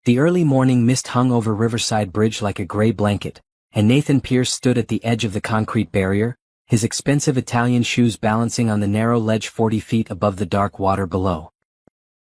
The early morning mist hung over Riverside Bridge like a gray blanket, and Nathan Pierce stood at the edge of the concrete barrier, his expensive Italian shoes balancing on the narrow ledge 40 feet above the dark water below.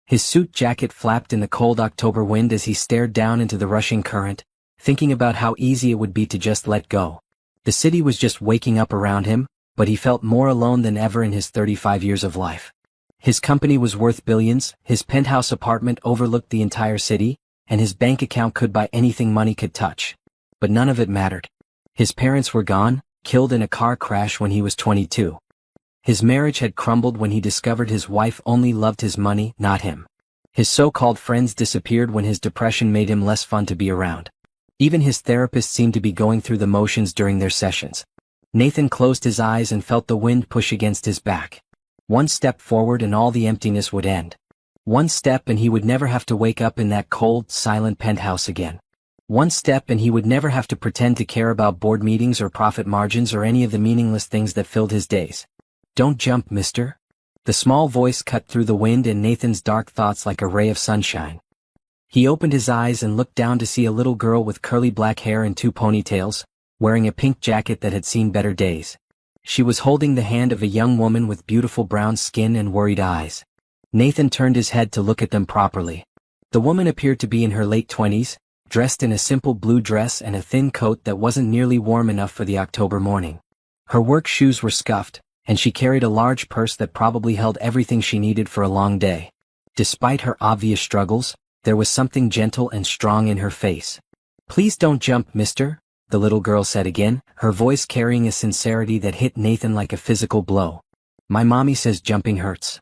His suit jacket flapped in the cold October wind as he stared down into the rushing current, thinking about how easy it would be to just let go. The city was just waking up around him, but he felt more alone than ever in his 35 years of life. His company was worth billions, his penthouse apartment overlooked the entire city, and his bank account could buy anything money could touch. But none of it mattered. His parents were gone, killed in a car crash when he was 22. His marriage had crumbled when he discovered his wife only loved his money, not him. His so-called friends disappeared when his depression made him less fun to be around. Even his therapist seemed to be going through the motions during their sessions. Nathan closed his eyes and felt the wind push against his back. One step forward and all the emptiness would end. One step and he would never have to wake up in that cold, silent penthouse again. One step and he would never have to pretend to care about board meetings or profit margins or any of the meaningless things that filled his days. "Don't jump, mister." The small voice cut through the wind and Nathan's dark thoughts like a ray of sunshine. He opened his eyes and looked down to see a little girl with curly black hair and 2 ponytails, wearing a pink jacket that had seen better days. She was holding the hand of a young woman with beautiful brown skin and worried eyes. Nathan turned his head to look at them properly. The woman appeared to be in her late 20s, dressed in a simple blue dress and a thin coat that wasn't nearly warm enough for the October morning. Her work shoes were scuffed, and she carried a large purse that probably held everything she needed for a long day. Despite her obvious struggles, there was something gentle and strong in her face. "Please don't jump, mister," the little girl said again, her voice carrying a sincerity that hit Nathan like a physical blow. "My mommy says jumping hurts."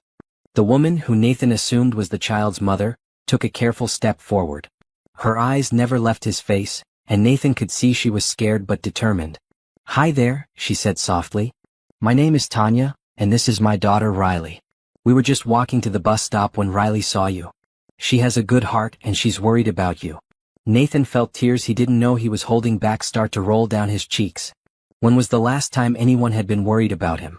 The woman, who Nathan assumed was the child's mother, took a careful step forward. Her eyes never left his face, and Nathan could see she was scared but determined. "Hi there," she said softly. "My name is Tanya, and this is my daughter Riley. We were just walking to the bus stop when Riley saw you. She has a good heart and she's worried about you." Nathan felt tears he didn't know he was holding back start to roll down his cheeks. When was the last time anyone had been worried about him?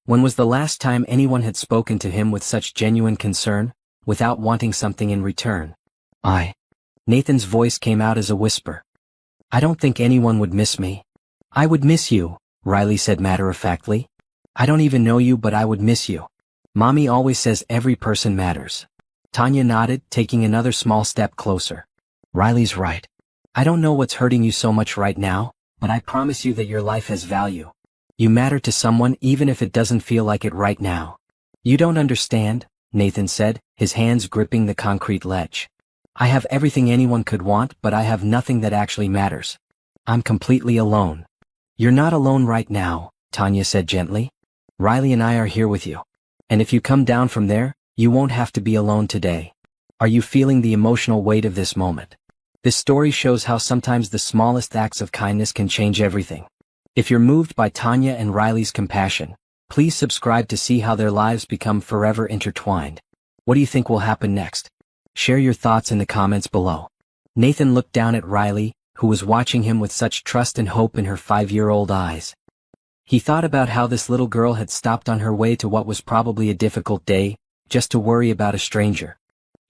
When was the last time anyone had spoken to him with such genuine concern, without wanting something in return? Nathan's voice came out as a whisper. "I don't think anyone would miss me." "I would miss you," Riley said matter-of-factly. "I don't even know you, but I would miss you. Mommy always says every person matters." Tanya nodded, taking another small step closer. "Riley's right. I don't know what's hurting you so much right now, but I promise you that your life has value. You matter to someone even if it doesn't feel like it right now." "You don't understand," Nathan said, his hands gripping the concrete ledge. "I have everything anyone could want, but I have nothing that actually matters. I'm completely alone." "You're not alone right now," Tanya said gently. "Riley and I are here with you. And if you come down from there, you won't have to be alone today. Are you feeling the emotional weight of this moment?" This story shows how sometimes the smallest acts of kindness can change everything. If you're moved by Tanya and Riley's compassion, please subscribe to see how their lives become forever intertwined. What do you think will happen next? Share your thoughts in the comments below. Nathan looked down at Riley, who was watching him with such trust and hope in her 5-year-old eyes. He thought about how this little girl had stopped on her way to what was probably a difficult day, just to worry about a stranger.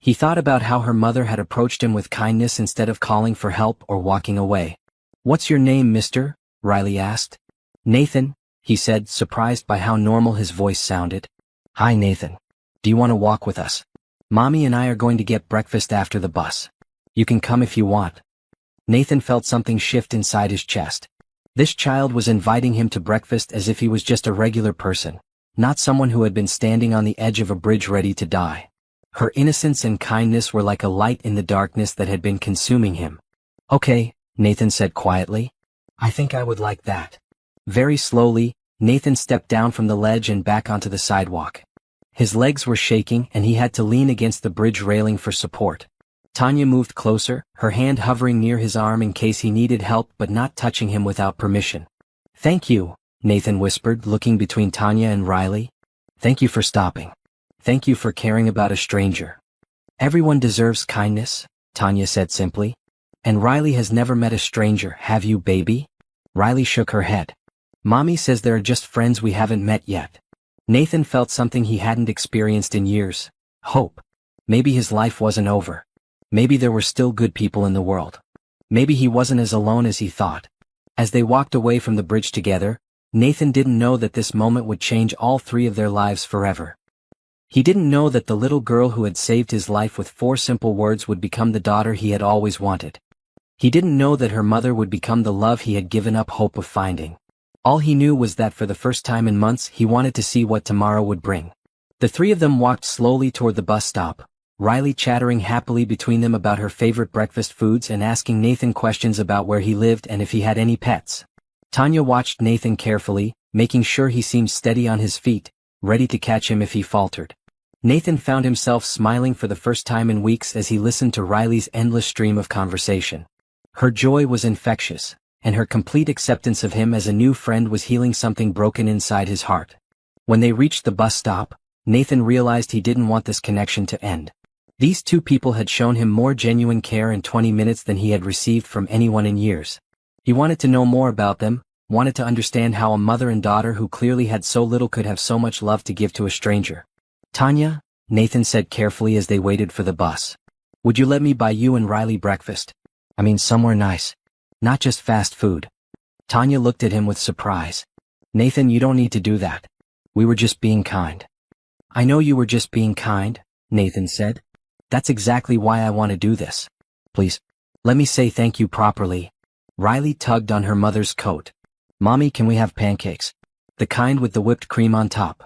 He thought about how her mother had approached him with kindness instead of calling for help or walking away. "What's your name, mister?" Riley asked. "Nathan," he said, surprised by how normal his voice sounded. "Hi, Nathan. Do you want to walk with us? Mommy and I are going to get breakfast after the bus. You can come if you want." Nathan felt something shift inside his chest. This child was inviting him to breakfast as if he was just a regular person, not someone who had been standing on the edge of a bridge ready to die. Her innocence and kindness were like a light in the darkness that had been consuming him. "Okay," Nathan said quietly. "I think I would like that." Very slowly, Nathan stepped down from the ledge and back onto the sidewalk. His legs were shaking and he had to lean against the bridge railing for support. Tanya moved closer, her hand hovering near his arm in case he needed help but not touching him without permission. "Thank you," Nathan whispered, looking between Tanya and Riley. "Thank you for stopping. Thank you for caring about a stranger." "Everyone deserves kindness," Tanya said simply. "And Riley has never met a stranger, have you, baby?" Riley shook her head. "Mommy says there are just friends we haven't met yet." Nathan felt something he hadn't experienced in years. Hope. Maybe his life wasn't over. Maybe there were still good people in the world. Maybe he wasn't as alone as he thought. As they walked away from the bridge together, Nathan didn't know that this moment would change all three of their lives forever. He didn't know that the little girl who had saved his life with 4 simple words would become the daughter he had always wanted. He didn't know that her mother would become the love he had given up hope of finding. All he knew was that for the first time in months he wanted to see what tomorrow would bring. The three of them walked slowly toward the bus stop, Riley chattering happily between them about her favorite breakfast foods and asking Nathan questions about where he lived and if he had any pets. Tanya watched Nathan carefully, making sure he seemed steady on his feet, ready to catch him if he faltered. Nathan found himself smiling for the first time in weeks as he listened to Riley's endless stream of conversation. Her joy was infectious, and her complete acceptance of him as a new friend was healing something broken inside his heart. When they reached the bus stop, Nathan realized he didn't want this connection to end. These two people had shown him more genuine care in 20 minutes than he had received from anyone in years. He wanted to know more about them, wanted to understand how a mother and daughter who clearly had so little could have so much love to give to a stranger. "Tanya," Nathan said carefully as they waited for the bus. "Would you let me buy you and Riley breakfast? I mean somewhere nice. Not just fast food." Tanya looked at him with surprise. "Nathan, you don't need to do that. We were just being kind." "I know you were just being kind," Nathan said. "That's exactly why I want to do this. Please, let me say thank you properly." Riley tugged on her mother's coat. "Mommy, can we have pancakes? The kind with the whipped cream on top?"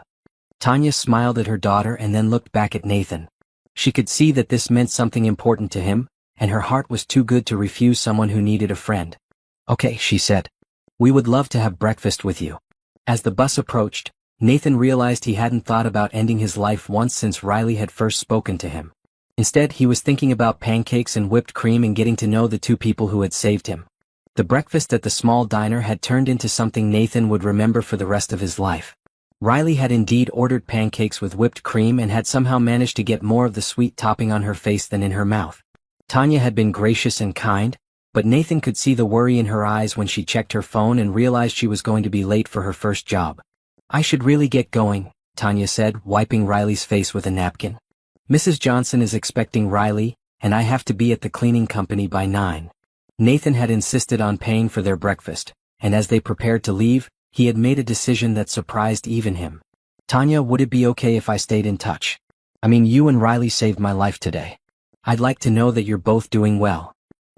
Tanya smiled at her daughter and then looked back at Nathan. She could see that this meant something important to him, and her heart was too good to refuse someone who needed a friend. "Okay," she said. "We would love to have breakfast with you." As the bus approached, Nathan realized he hadn't thought about ending his life once since Riley had first spoken to him. Instead, he was thinking about pancakes and whipped cream and getting to know the two people who had saved him. The breakfast at the small diner had turned into something Nathan would remember for the rest of his life. Riley had indeed ordered pancakes with whipped cream and had somehow managed to get more of the sweet topping on her face than in her mouth. Tanya had been gracious and kind, but Nathan could see the worry in her eyes when she checked her phone and realized she was going to be late for her first job. "I should really get going," Tanya said, wiping Riley's face with a napkin. "Mrs. Johnson is expecting Riley, and I have to be at the cleaning company by 9. Nathan had insisted on paying for their breakfast, and as they prepared to leave, he had made a decision that surprised even him. "Tanya, would it be okay if I stayed in touch? I mean, you and Riley saved my life today. I'd like to know that you're both doing well."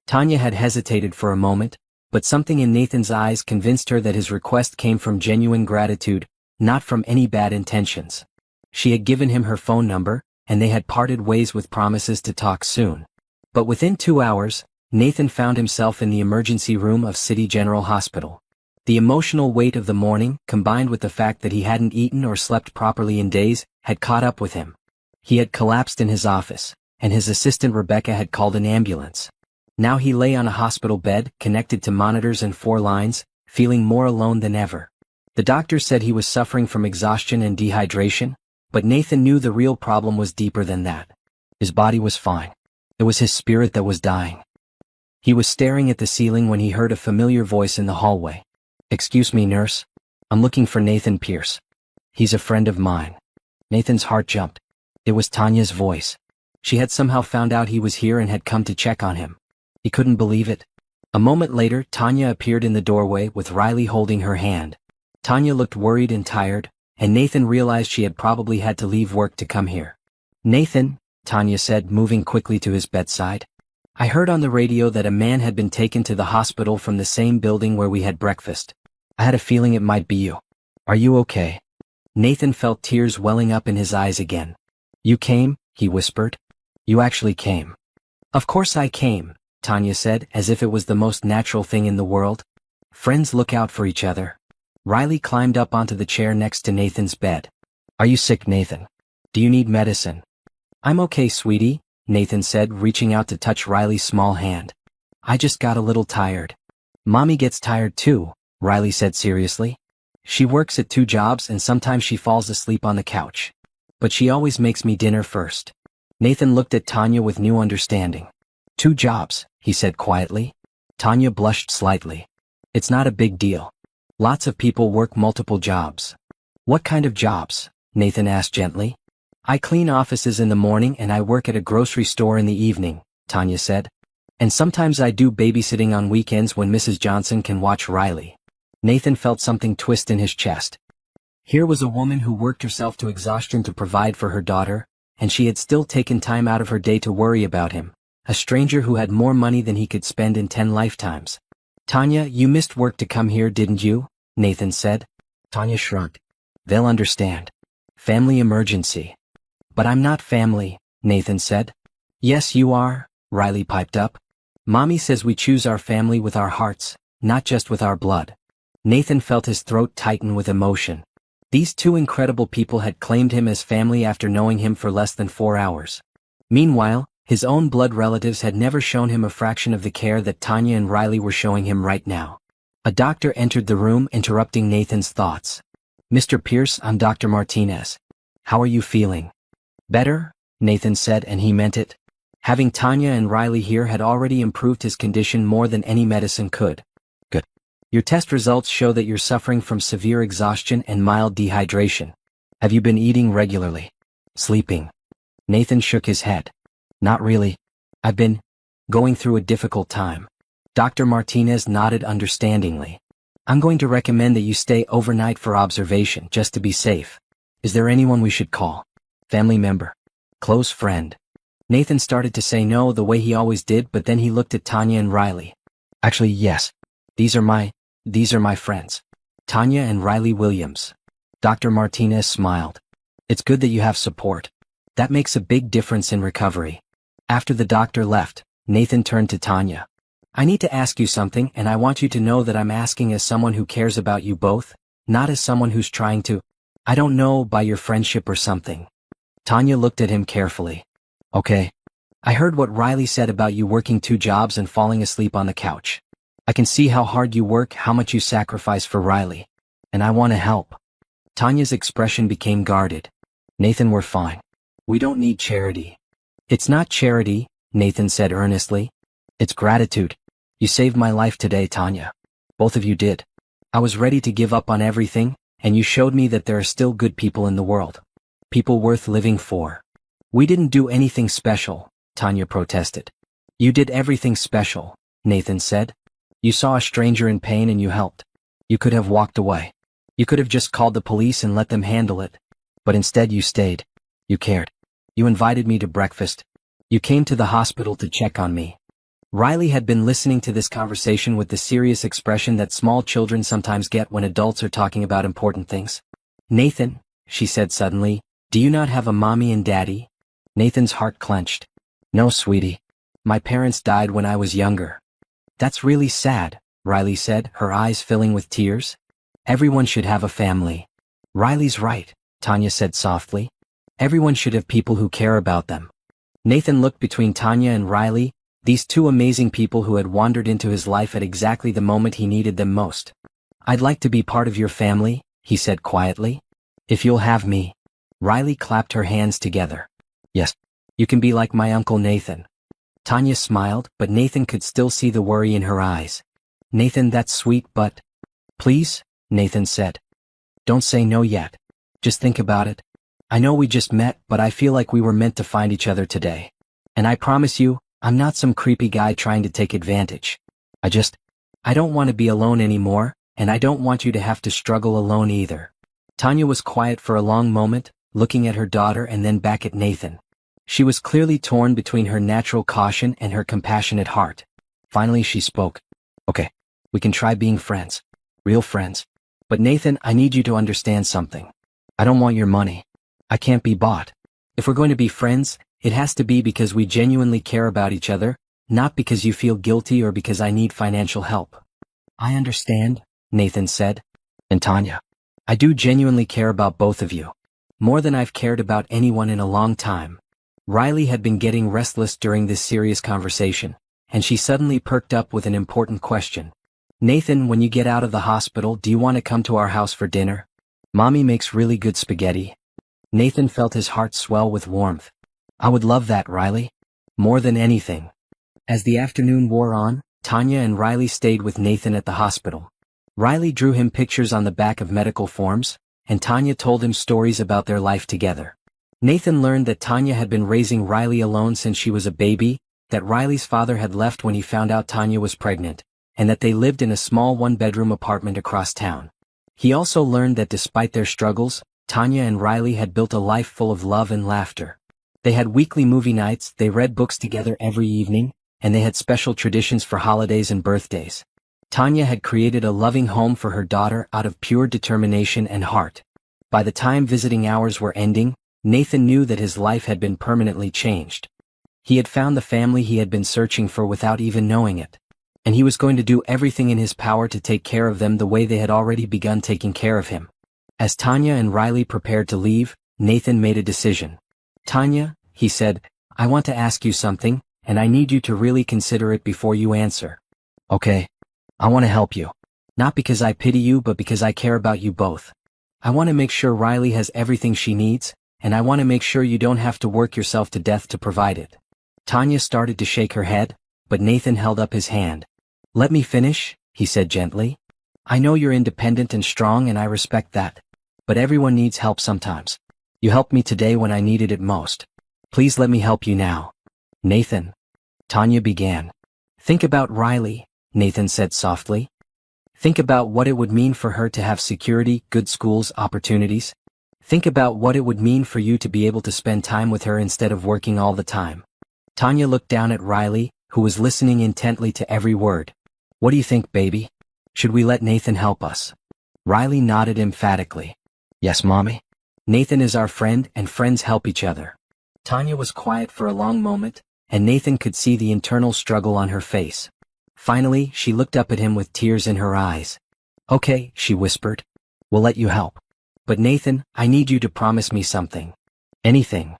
Tanya had hesitated for a moment, but something in Nathan's eyes convinced her that his request came from genuine gratitude, not from any bad intentions. She had given him her phone number, and they had parted ways with promises to talk soon. But within 2 hours, Nathan found himself in the emergency room of City General Hospital. The emotional weight of the morning, combined with the fact that he hadn't eaten or slept properly in days, had caught up with him. He had collapsed in his office, and his assistant Rebecca had called an ambulance. Now he lay on a hospital bed, connected to monitors and 4 lines, feeling more alone than ever. The doctor said he was suffering from exhaustion and dehydration, but Nathan knew the real problem was deeper than that. His body was fine. It was his spirit that was dying. He was staring at the ceiling when he heard a familiar voice in the hallway. "Excuse me, nurse. I'm looking for Nathan Pierce. He's a friend of mine." Nathan's heart jumped. It was Tanya's voice. She had somehow found out he was here and had come to check on him. He couldn't believe it. A moment later, Tanya appeared in the doorway with Riley holding her hand. Tanya looked worried and tired, and Nathan realized she had probably had to leave work to come here. "Nathan," Tanya said, moving quickly to his bedside. "I heard on the radio that a man had been taken to the hospital from the same building where we had breakfast. I had a feeling it might be you. Are you okay?" Nathan felt tears welling up in his eyes again. "You came?" he whispered. "You actually came." "Of course I came," Tanya said, as if it was the most natural thing in the world. "Friends look out for each other." Riley climbed up onto the chair next to Nathan's bed. "Are you sick, Nathan? Do you need medicine?" "I'm okay, sweetie," Nathan said, reaching out to touch Riley's small hand. "I just got a little tired." "Mommy gets tired too," Riley said seriously. "She works at 2 jobs and sometimes she falls asleep on the couch. But she always makes me dinner first." Nathan looked at Tanya with new understanding. "2 jobs," he said quietly. Tanya blushed slightly. "It's not a big deal. Lots of people work multiple jobs." "What kind of jobs?" Nathan asked gently. "I clean offices in the morning and I work at a grocery store in the evening," Tanya said. And sometimes I do babysitting on weekends when Mrs. Johnson can watch Riley. Nathan felt something twist in his chest. Here was a woman who worked herself to exhaustion to provide for her daughter, and she had still taken time out of her day to worry about him, a stranger who had more money than he could spend in 10 lifetimes. Tanya, you missed work to come here, didn't you? Nathan said. Tanya shrugged. They'll understand. Family emergency. But I'm not family, Nathan said. Yes, you are, Riley piped up. Mommy says we choose our family with our hearts, not just with our blood. Nathan felt his throat tighten with emotion. These two incredible people had claimed him as family after knowing him for less than 4 hours. Meanwhile, his own blood relatives had never shown him a fraction of the care that Tanya and Riley were showing him right now. A doctor entered the room, interrupting Nathan's thoughts. Mr. Pierce, I'm Dr. Martinez. How are you feeling? Better? Nathan said, and he meant it. Having Tanya and Riley here had already improved his condition more than any medicine could. Good. Your test results show that you're suffering from severe exhaustion and mild dehydration. Have you been eating regularly? Sleeping? Nathan shook his head. Not really. I've been going through a difficult time. Dr. Martinez nodded understandingly. I'm going to recommend that you stay overnight for observation just to be safe. Is there anyone we should call? Family member? Close friend? Nathan started to say no the way he always did, but then he looked at Tanya and Riley. Actually, yes. These are my friends. Tanya and Riley Williams. Dr. Martinez smiled. It's good that you have support. That makes a big difference in recovery. After the doctor left, Nathan turned to Tanya. I need to ask you something, and I want you to know that I'm asking as someone who cares about you both, not as someone who's trying to, I don't know, buy your friendship or something. Tanya looked at him carefully. Okay. I heard what Riley said about you working 2 jobs and falling asleep on the couch. I can see how hard you work, how much you sacrifice for Riley. And I want to help. Tanya's expression became guarded. Nathan, we're fine. We don't need charity. It's not charity, Nathan said earnestly. It's gratitude. You saved my life today, Tanya. Both of you did. I was ready to give up on everything, and you showed me that there are still good people in the world. People worth living for. We didn't do anything special, Tanya protested. You did everything special, Nathan said. You saw a stranger in pain and you helped. You could have walked away. You could have just called the police and let them handle it. But instead you stayed. You cared. You invited me to breakfast. You came to the hospital to check on me. Riley had been listening to this conversation with the serious expression that small children sometimes get when adults are talking about important things. Nathan, she said suddenly, do you not have a mommy and daddy? Nathan's heart clenched. No, sweetie. My parents died when I was younger. That's really sad, Riley said, her eyes filling with tears. Everyone should have a family. Riley's right, Tanya said softly. Everyone should have people who care about them. Nathan looked between Tanya and Riley, these two amazing people who had wandered into his life at exactly the moment he needed them most. I'd like to be part of your family, he said quietly. If you'll have me. Riley clapped her hands together. Yes, you can be like my Uncle Nathan. Tanya smiled, but Nathan could still see the worry in her eyes. Nathan, that's sweet, but... Please, Nathan said. Don't say no yet. Just think about it. I know we just met, but I feel like we were meant to find each other today. And I promise you, I'm not some creepy guy trying to take advantage. I don't want to be alone anymore, and I don't want you to have to struggle alone either. Tanya was quiet for a long moment, looking at her daughter and then back at Nathan. She was clearly torn between her natural caution and her compassionate heart. Finally she spoke. Okay, we can try being friends. Real friends. But Nathan, I need you to understand something. I don't want your money. I can't be bought. If we're going to be friends, it has to be because we genuinely care about each other, not because you feel guilty or because I need financial help. I understand, Nathan said. And Tanya, I do genuinely care about both of you. More than I've cared about anyone in a long time. Riley had been getting restless during this serious conversation, and she suddenly perked up with an important question. Nathan, when you get out of the hospital, do you want to come to our house for dinner? Mommy makes really good spaghetti. Nathan felt his heart swell with warmth. I would love that, Riley. More than anything. As the afternoon wore on, Tanya and Riley stayed with Nathan at the hospital. Riley drew him pictures on the back of medical forms, and Tanya told him stories about their life together. Nathan learned that Tanya had been raising Riley alone since she was a baby, that Riley's father had left when he found out Tanya was pregnant, and that they lived in a small one-bedroom apartment across town. He also learned that despite their struggles, Tanya and Riley had built a life full of love and laughter. They had weekly movie nights, they read books together every evening, and they had special traditions for holidays and birthdays. Tanya had created a loving home for her daughter out of pure determination and heart. By the time visiting hours were ending, Nathan knew that his life had been permanently changed. He had found the family he had been searching for without even knowing it. And he was going to do everything in his power to take care of them the way they had already begun taking care of him. As Tanya and Riley prepared to leave, Nathan made a decision. "Tanya," he said, "I want to ask you something, and I need you to really consider it before you answer." "Okay. I want to help you. Not because I pity you, but because I care about you both. I want to make sure Riley has everything she needs, and I want to make sure you don't have to work yourself to death to provide it." Tanya started to shake her head, but Nathan held up his hand. "Let me finish," he said gently. "I know you're independent and strong, and I respect that. But everyone needs help sometimes. You helped me today when I needed it most. Please let me help you now." "Nathan," Tanya began. "Think about Riley," Nathan said softly. "Think about what it would mean for her to have security, good schools, opportunities. Think about what it would mean for you to be able to spend time with her instead of working all the time." Tanya looked down at Riley, who was listening intently to every word. "What do you think, baby? Should we let Nathan help us?" Riley nodded emphatically. "Yes, Mommy. Nathan is our friend, and friends help each other." Tanya was quiet for a long moment, and Nathan could see the internal struggle on her face. Finally, she looked up at him with tears in her eyes. "Okay," she whispered. "We'll let you help. But Nathan, I need you to promise me something. Anything.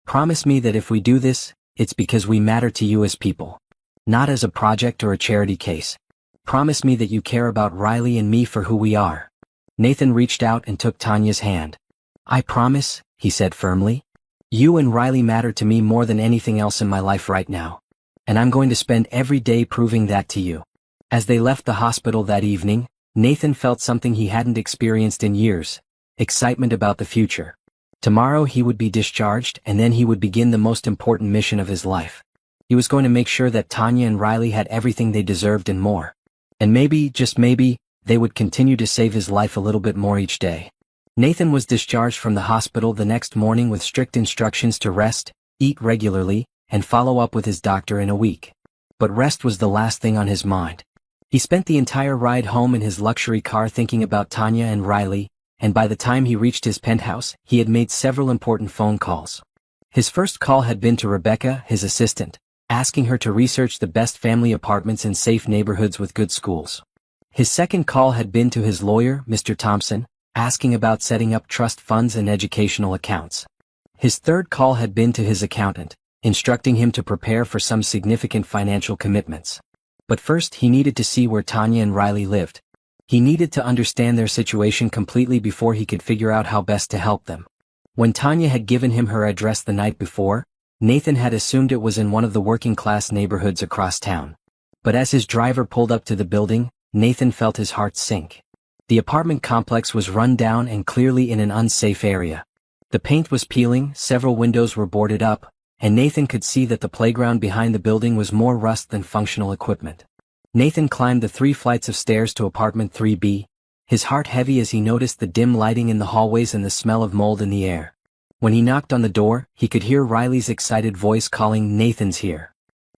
Promise me that if we do this, it's because we matter to you as people. Not as a project or a charity case. Promise me that you care about Riley and me for who we are." Nathan reached out and took Tanya's hand. "I promise," he said firmly. "You and Riley matter to me more than anything else in my life right now. And I'm going to spend every day proving that to you." As they left the hospital that evening, Nathan felt something he hadn't experienced in years: excitement about the future. Tomorrow he would be discharged, and then he would begin the most important mission of his life. He was going to make sure that Tanya and Riley had everything they deserved and more. And maybe, just maybe, they would continue to save his life a little bit more each day. Nathan was discharged from the hospital the next morning with strict instructions to rest, eat regularly, and follow up with his doctor in a week. But rest was the last thing on his mind. He spent the entire ride home in his luxury car thinking about Tanya and Riley, and by the time he reached his penthouse, he had made several important phone calls. His first call had been to Rebecca, his assistant, asking her to research the best family apartments in safe neighborhoods with good schools. His second call had been to his lawyer, Mr. Thompson, asking about setting up trust funds and educational accounts. His third call had been to his accountant, instructing him to prepare for some significant financial commitments. But first he needed to see where Tanya and Riley lived. He needed to understand their situation completely before he could figure out how best to help them. When Tanya had given him her address the night before, Nathan had assumed it was in one of the working-class neighborhoods across town. But as his driver pulled up to the building, Nathan felt his heart sink. The apartment complex was run down and clearly in an unsafe area. The paint was peeling, several windows were boarded up, and Nathan could see that the playground behind the building was more rust than functional equipment. Nathan climbed the 3 flights of stairs to apartment 3B, his heart heavy as he noticed the dim lighting in the hallways and the smell of mold in the air. When he knocked on the door, he could hear Riley's excited voice calling, "Nathan's here."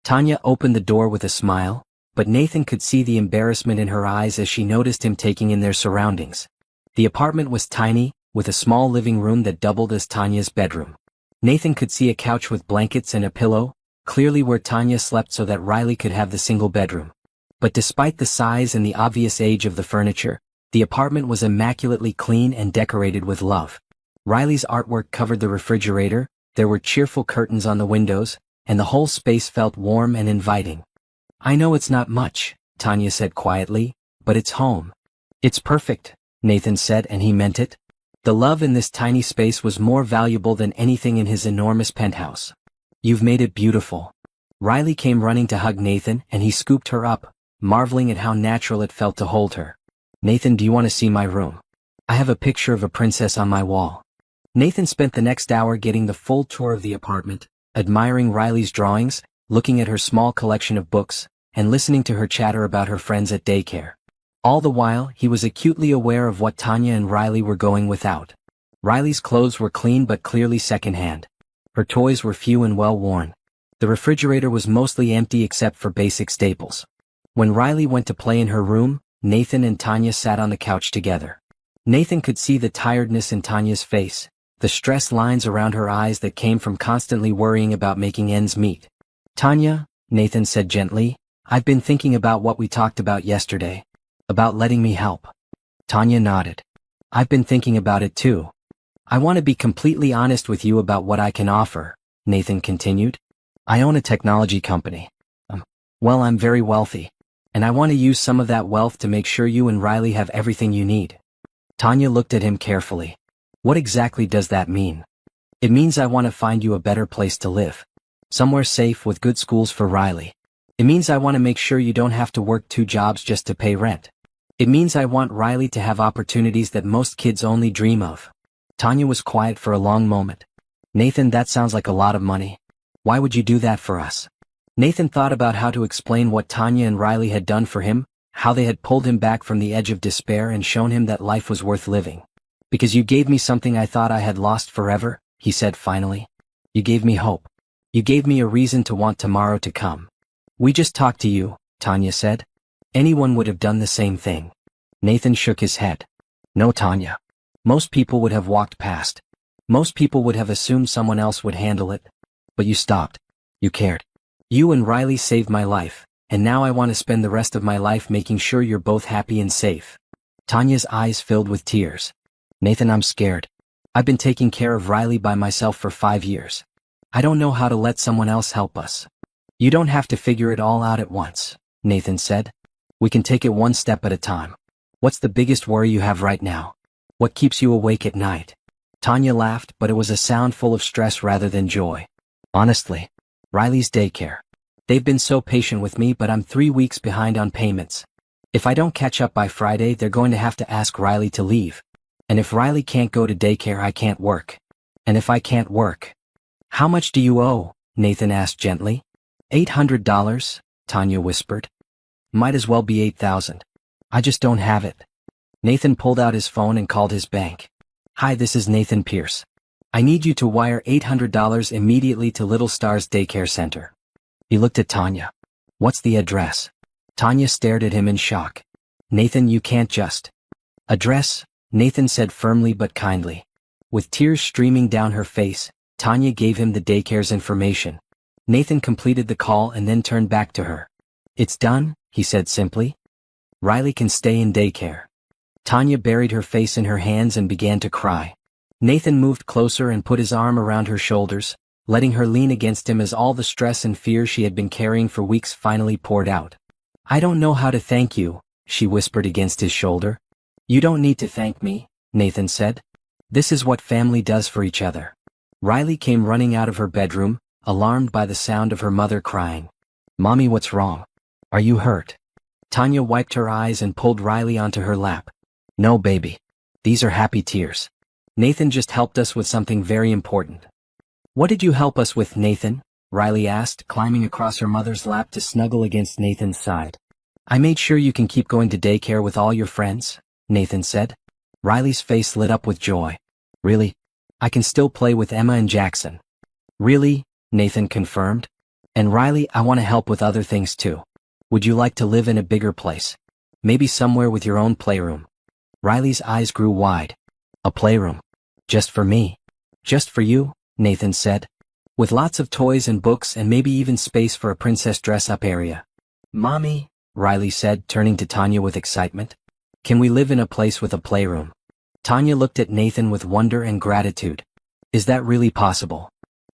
Tanya opened the door with a smile, but Nathan could see the embarrassment in her eyes as she noticed him taking in their surroundings. The apartment was tiny, with a small living room that doubled as Tanya's bedroom. Nathan could see a couch with blankets and a pillow, clearly where Tanya slept so that Riley could have the single bedroom. But despite the size and the obvious age of the furniture, the apartment was immaculately clean and decorated with love. Riley's artwork covered the refrigerator, there were cheerful curtains on the windows, and the whole space felt warm and inviting. "I know it's not much," Tanya said quietly, "but it's home." "It's perfect," Nathan said, and he meant it. The love in this tiny space was more valuable than anything in his enormous penthouse. "You've made it beautiful." Riley came running to hug Nathan, and he scooped her up, marveling at how natural it felt to hold her. "Nathan, do you want to see my room? I have a picture of a princess on my wall." Nathan spent the next hour getting the full tour of the apartment, admiring Riley's drawings, looking at her small collection of books, and listening to her chatter about her friends at daycare. All the while, he was acutely aware of what Tanya and Riley were going without. Riley's clothes were clean but clearly secondhand. Her toys were few and well-worn. The refrigerator was mostly empty except for basic staples. When Riley went to play in her room, Nathan and Tanya sat on the couch together. Nathan could see the tiredness in Tanya's face, the stress lines around her eyes that came from constantly worrying about making ends meet. "Tanya," Nathan said gently, "I've been thinking about what we talked about yesterday. About letting me help." Tanya nodded. "I've been thinking about it too. I want to be completely honest with you about what I can offer," Nathan continued. "I own a technology company. I'm very wealthy. And I want to use some of that wealth to make sure you and Riley have everything you need." Tanya looked at him carefully. "What exactly does that mean?" "It means I want to find you a better place to live. Somewhere safe with good schools for Riley. It means I want to make sure you don't have to work 2 jobs just to pay rent. It means I want Riley to have opportunities that most kids only dream of." Tanya was quiet for a long moment. "Nathan, that sounds like a lot of money. Why would you do that for us?" Nathan thought about how to explain what Tanya and Riley had done for him, how they had pulled him back from the edge of despair and shown him that life was worth living. "Because you gave me something I thought I had lost forever," he said finally. "You gave me hope. You gave me a reason to want tomorrow to come." "We just talked to you," Tanya said. "Anyone would have done the same thing." Nathan shook his head. "No, Tanya. Most people would have walked past. Most people would have assumed someone else would handle it. But you stopped. You cared. You and Riley saved my life, and now I want to spend the rest of my life making sure you're both happy and safe." Tanya's eyes filled with tears. "Nathan, I'm scared. I've been taking care of Riley by myself for 5 years. I don't know how to let someone else help us." "You don't have to figure it all out at once," Nathan said. "We can take it one step at a time. What's the biggest worry you have right now? What keeps you awake at night?" Tanya laughed, but it was a sound full of stress rather than joy. "Honestly, Riley's daycare. They've been so patient with me, but I'm 3 weeks behind on payments. If I don't catch up by Friday, they're going to have to ask Riley to leave. And if Riley can't go to daycare, I can't work. And if I can't work..." "How much do you owe?" Nathan asked gently. $800, Tanya whispered. "Might as well be 8,000. I just don't have it." Nathan pulled out his phone and called his bank. "Hi, this is Nathan Pierce. I need you to wire $800 immediately to Little Stars Daycare Center." He looked at Tanya. "What's the address?" Tanya stared at him in shock. "Nathan, you can't just..." "Address?" Nathan said firmly but kindly. With tears streaming down her face, Tanya gave him the daycare's information. Nathan completed the call and then turned back to her. "It's done," he said simply. "Riley can stay in daycare." Tanya buried her face in her hands and began to cry. Nathan moved closer and put his arm around her shoulders, letting her lean against him as all the stress and fear she had been carrying for weeks finally poured out. "I don't know how to thank you," she whispered against his shoulder. "You don't need to thank me," Nathan said. "This is what family does for each other." Riley came running out of her bedroom, alarmed by the sound of her mother crying. "Mommy, what's wrong? Are you hurt?" Tanya wiped her eyes and pulled Riley onto her lap. "No, baby. These are happy tears. Nathan just helped us with something very important." "What did you help us with, Nathan?" Riley asked, climbing across her mother's lap to snuggle against Nathan's side. "I made sure you can keep going to daycare with all your friends," Nathan said. Riley's face lit up with joy. "Really? I can still play with Emma and Jackson." "Really?" Nathan confirmed. "And Riley, I want to help with other things too. Would you like to live in a bigger place? Maybe somewhere with your own playroom?" Riley's eyes grew wide. "A playroom? Just for me?" "Just for you," Nathan said. "With lots of toys and books and maybe even space for a princess dress-up area." "Mommy," Riley said, turning to Tanya with excitement. "Can we live in a place with a playroom?" Tanya looked at Nathan with wonder and gratitude. "Is that really possible?"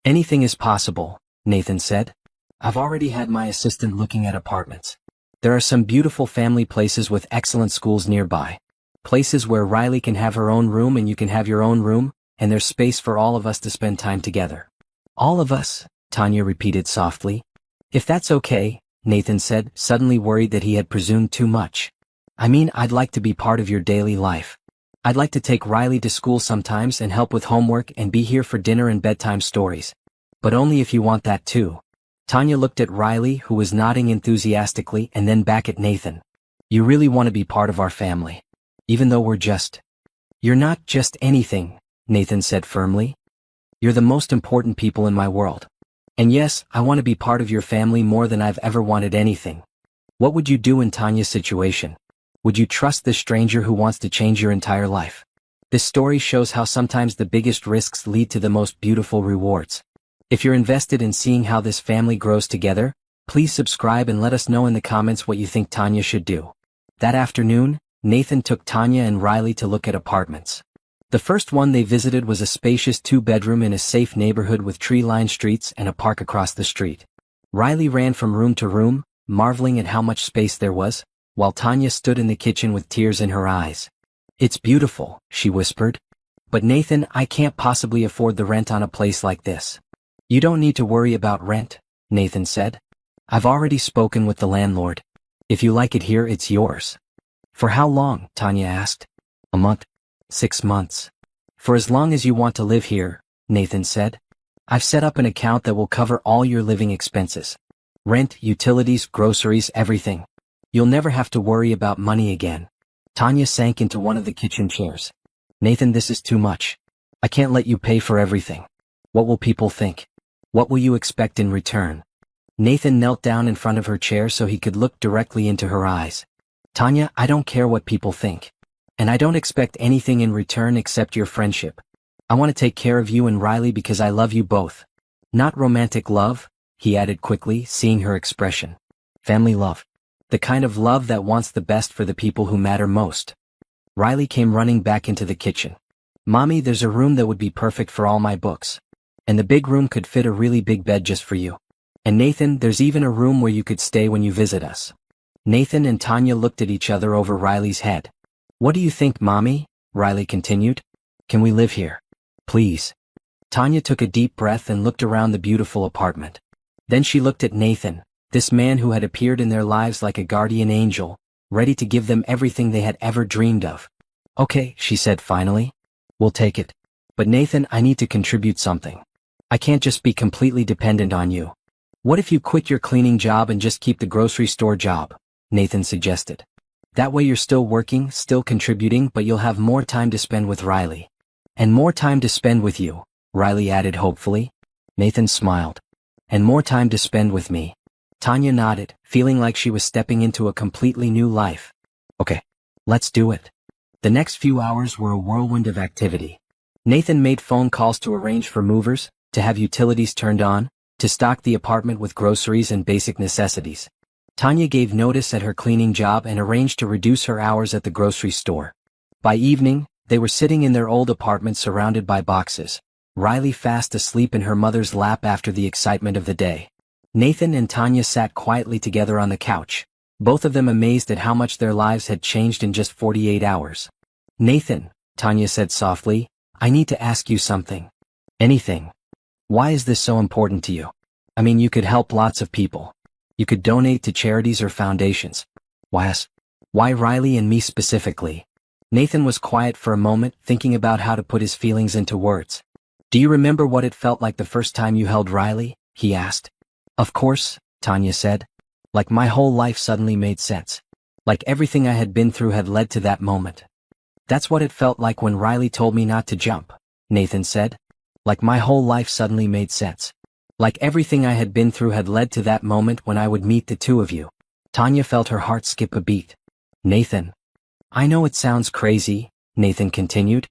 "Anything is possible," Nathan said. "I've already had my assistant looking at apartments. There are some beautiful family places with excellent schools nearby. Places where Riley can have her own room and you can have your own room, and there's space for all of us to spend time together." "All of us," Tanya repeated softly. "If that's okay," Nathan said, suddenly worried that he had presumed too much. "I mean, I'd like to be part of your daily life. I'd like to take Riley to school sometimes and help with homework and be here for dinner and bedtime stories. But only if you want that too." Tanya looked at Riley, who was nodding enthusiastically, and then back at Nathan. You really want to be part of our family. Even though we're just... You're not just anything, Nathan said firmly. You're the most important people in my world. And yes, I want to be part of your family more than I've ever wanted anything. What would you do in Tanya's situation? Would you trust this stranger who wants to change your entire life? This story shows how sometimes the biggest risks lead to the most beautiful rewards. If you're invested in seeing how this family grows together, please subscribe and let us know in the comments what you think Tanya should do. That afternoon, Nathan took Tanya and Riley to look at apartments. The first one they visited was a spacious 2-bedroom in a safe neighborhood with tree-lined streets and a park across the street. Riley ran from room to room, marveling at how much space there was, while Tanya stood in the kitchen with tears in her eyes. It's beautiful, she whispered. But Nathan, I can't possibly afford the rent on a place like this. You don't need to worry about rent, Nathan said. I've already spoken with the landlord. If you like it here, it's yours. For how long? Tanya asked. A month. 6 months. For as long as you want to live here, Nathan said. I've set up an account that will cover all your living expenses. Rent, utilities, groceries, everything. You'll never have to worry about money again. Tanya sank into one of the kitchen chairs. Nathan, this is too much. I can't let you pay for everything. What will people think? What will you expect in return? Nathan knelt down in front of her chair so he could look directly into her eyes. Tanya, I don't care what people think. And I don't expect anything in return except your friendship. I want to take care of you and Riley because I love you both. Not romantic love, he added quickly, seeing her expression. Family love. The kind of love that wants the best for the people who matter most. Riley came running back into the kitchen. Mommy, there's a room that would be perfect for all my books. And the big room could fit a really big bed just for you. And Nathan, there's even a room where you could stay when you visit us. Nathan and Tanya looked at each other over Riley's head. What do you think, Mommy? Riley continued. Can we live here? Please. Tanya took a deep breath and looked around the beautiful apartment. Then she looked at Nathan, this man who had appeared in their lives like a guardian angel, ready to give them everything they had ever dreamed of. Okay, she said finally. We'll take it. But Nathan, I need to contribute something. I can't just be completely dependent on you. What if you quit your cleaning job and just keep the grocery store job? Nathan suggested. That way you're still working, still contributing, but you'll have more time to spend with Riley. And more time to spend with you, Riley added hopefully. Nathan smiled. And more time to spend with me. Tanya nodded, feeling like she was stepping into a completely new life. Okay, let's do it. The next few hours were a whirlwind of activity. Nathan made phone calls to arrange for movers, to have utilities turned on, to stock the apartment with groceries and basic necessities. Tanya gave notice at her cleaning job and arranged to reduce her hours at the grocery store. By evening, they were sitting in their old apartment surrounded by boxes, Riley fast asleep in her mother's lap after the excitement of the day. Nathan and Tanya sat quietly together on the couch, both of them amazed at how much their lives had changed in just 48 hours. Nathan, Tanya said softly, I need to ask you something. Anything. Why is this so important to you? I mean, you could help lots of people. You could donate to charities or foundations. Why us? Why Riley and me specifically? Nathan was quiet for a moment, thinking about how to put his feelings into words. Do you remember what it felt like the first time you held Riley? He asked. Of course, Tanya said. Like my whole life suddenly made sense. Like everything I had been through had led to that moment. That's what it felt like when Riley told me not to jump, Nathan said. Like my whole life suddenly made sense. Like everything I had been through had led to that moment when I would meet the two of you. Tanya felt her heart skip a beat. Nathan. I know it sounds crazy, Nathan continued.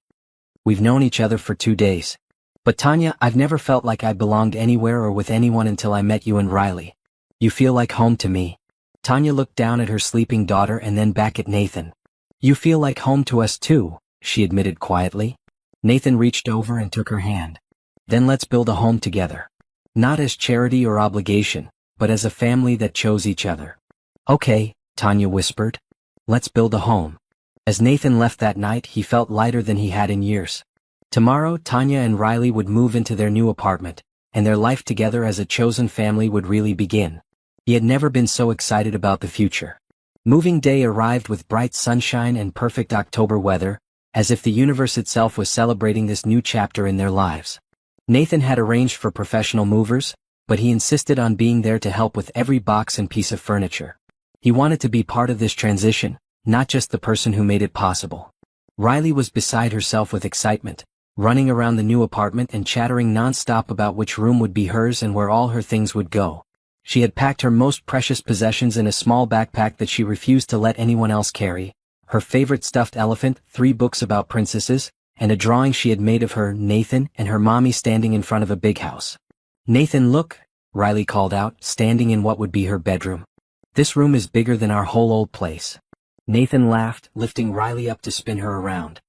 We've known each other for 2 days. But Tanya, I've never felt like I belonged anywhere or with anyone until I met you and Riley. You feel like home to me. Tanya looked down at her sleeping daughter and then back at Nathan. You feel like home to us too, she admitted quietly. Nathan reached over and took her hand. Then let's build a home together. Not as charity or obligation, but as a family that chose each other. Okay, Tanya whispered. Let's build a home. As Nathan left that night, he felt lighter than he had in years. Tomorrow, Tanya and Riley would move into their new apartment, and their life together as a chosen family would really begin. He had never been so excited about the future. Moving day arrived with bright sunshine and perfect October weather, as if the universe itself was celebrating this new chapter in their lives. Nathan had arranged for professional movers, but he insisted on being there to help with every box and piece of furniture. He wanted to be part of this transition, not just the person who made it possible. Riley was beside herself with excitement, running around the new apartment and chattering non-stop about which room would be hers and where all her things would go. She had packed her most precious possessions in a small backpack that she refused to let anyone else carry, her favorite stuffed elephant, 3 books about princesses, and a drawing she had made of her, Nathan, and her mommy standing in front of a big house. "Nathan, look," Riley called out, standing in what would be her bedroom. "This room is bigger than our whole old place." Nathan laughed, lifting Riley up to spin her around.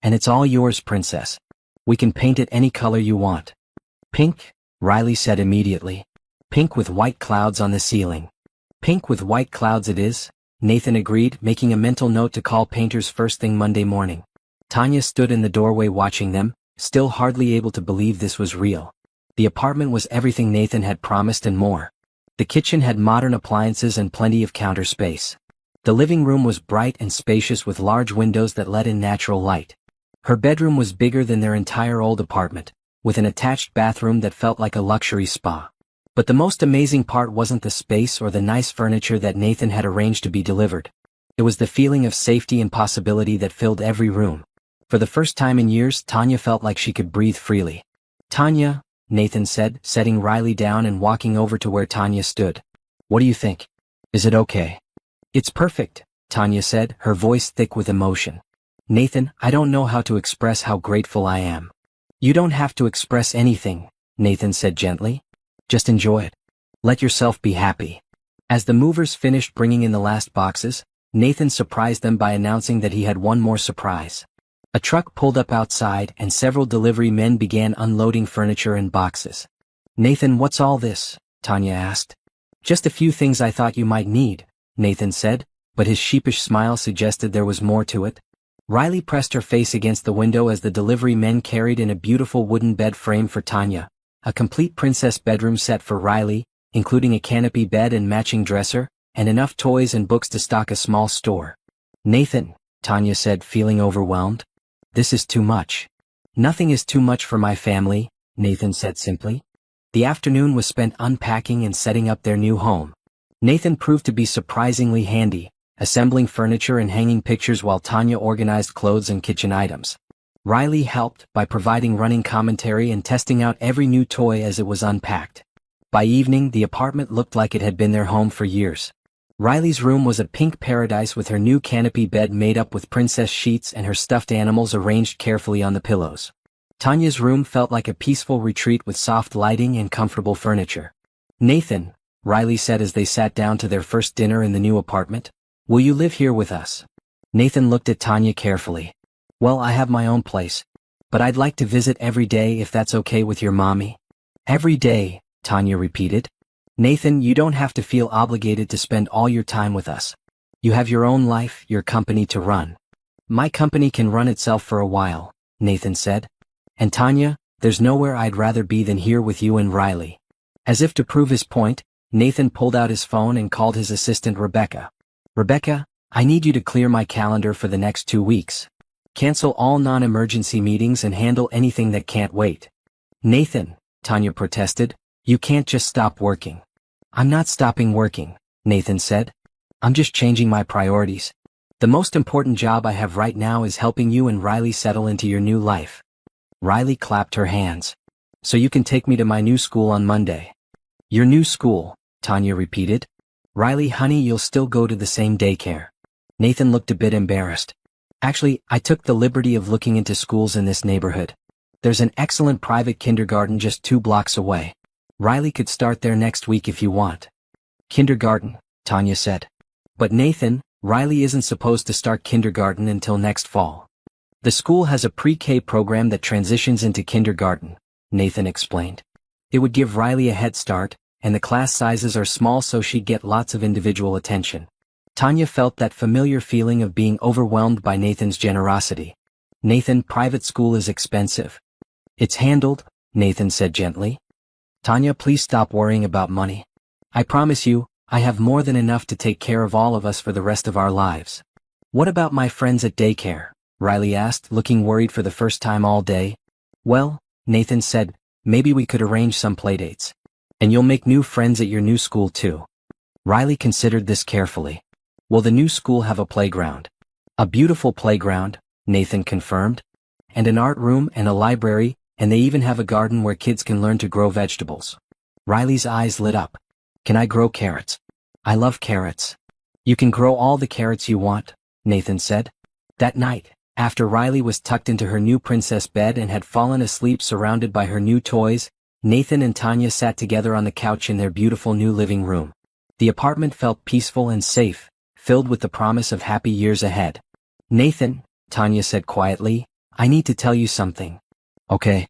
"And it's all yours, princess. We can paint it any color you want." "Pink," Riley said immediately. "Pink with white clouds on the ceiling." "Pink with white clouds it is," Nathan agreed, making a mental note to call painters first thing Monday morning. Tanya stood in the doorway watching them, still hardly able to believe this was real. The apartment was everything Nathan had promised and more. The kitchen had modern appliances and plenty of counter space. The living room was bright and spacious with large windows that let in natural light. Her bedroom was bigger than their entire old apartment, with an attached bathroom that felt like a luxury spa. But the most amazing part wasn't the space or the nice furniture that Nathan had arranged to be delivered. It was the feeling of safety and possibility that filled every room. For the first time in years, Tanya felt like she could breathe freely. "Tanya," Nathan said, setting Riley down and walking over to where Tanya stood. "What do you think? Is it okay?" "It's perfect," Tanya said, her voice thick with emotion. "Nathan, I don't know how to express how grateful I am." "You don't have to express anything," Nathan said gently. "Just enjoy it. Let yourself be happy." As the movers finished bringing in the last boxes, Nathan surprised them by announcing that he had one more surprise. A truck pulled up outside and several delivery men began unloading furniture and boxes. "Nathan, what's all this?" Tanya asked. "Just a few things I thought you might need," Nathan said, but his sheepish smile suggested there was more to it. Riley pressed her face against the window as the delivery men carried in a beautiful wooden bed frame for Tanya, a complete princess bedroom set for Riley, including a canopy bed and matching dresser, and enough toys and books to stock a small store. "Nathan," Tanya said, feeling overwhelmed. "This is too much." "Nothing is too much for my family," Nathan said simply. The afternoon was spent unpacking and setting up their new home. Nathan proved to be surprisingly handy, assembling furniture and hanging pictures while Tanya organized clothes and kitchen items. Riley helped by providing running commentary and testing out every new toy as it was unpacked. By evening, the apartment looked like it had been their home for years. Riley's room was a pink paradise with her new canopy bed made up with princess sheets and her stuffed animals arranged carefully on the pillows. Tanya's room felt like a peaceful retreat with soft lighting and comfortable furniture. "Nathan," Riley said as they sat down to their first dinner in the new apartment, "will you live here with us?" Nathan looked at Tanya carefully. "Well, I have my own place, but I'd like to visit every day if that's okay with your mommy." "Every day," Tanya repeated. "Nathan, you don't have to feel obligated to spend all your time with us. You have your own life, your company to run." "My company can run itself for a while," Nathan said. "And Tanya, there's nowhere I'd rather be than here with you and Riley." As if to prove his point, Nathan pulled out his phone and called his assistant Rebecca. "Rebecca, I need you to clear my calendar for the next 2 weeks. Cancel all non-emergency meetings and handle anything that can't wait." "Nathan," Tanya protested, "you can't just stop working." "I'm not stopping working," Nathan said. "I'm just changing my priorities. The most important job I have right now is helping you and Riley settle into your new life." Riley clapped her hands. "So you can take me to my new school on Monday." "Your new school," Tanya repeated. "Riley, honey, you'll still go to the same daycare." Nathan looked a bit embarrassed. "Actually, I took the liberty of looking into schools in this neighborhood. There's an excellent private kindergarten just 2 blocks away. Riley could start there next week if you want." "Kindergarten," Tanya said. "But Nathan, Riley isn't supposed to start kindergarten until next fall. The school has a pre-K program that transitions into kindergarten," Nathan explained. "It would give Riley a head start, and the class sizes are small so she'd get lots of individual attention." Tanya felt that familiar feeling of being overwhelmed by Nathan's generosity. "Nathan, private school is expensive." "It's handled," Nathan said gently. "Tanya, please stop worrying about money. I promise you, I have more than enough to take care of all of us for the rest of our lives." "What about my friends at daycare?" Riley asked, looking worried for the first time all day. "Well," Nathan said, "maybe we could arrange some playdates." And you'll make new friends at your new school too. Riley considered this carefully. Will the new school have a playground? A beautiful playground, Nathan confirmed. And an art room and a library, and they even have a garden where kids can learn to grow vegetables. Riley's eyes lit up. Can I grow carrots? I love carrots. You can grow all the carrots you want, Nathan said. That night, after Riley was tucked into her new princess bed and had fallen asleep surrounded by her new toys, Nathan and Tanya sat together on the couch in their beautiful new living room. The apartment felt peaceful and safe, filled with the promise of happy years ahead. Nathan, Tanya said quietly, I need to tell you something. Okay.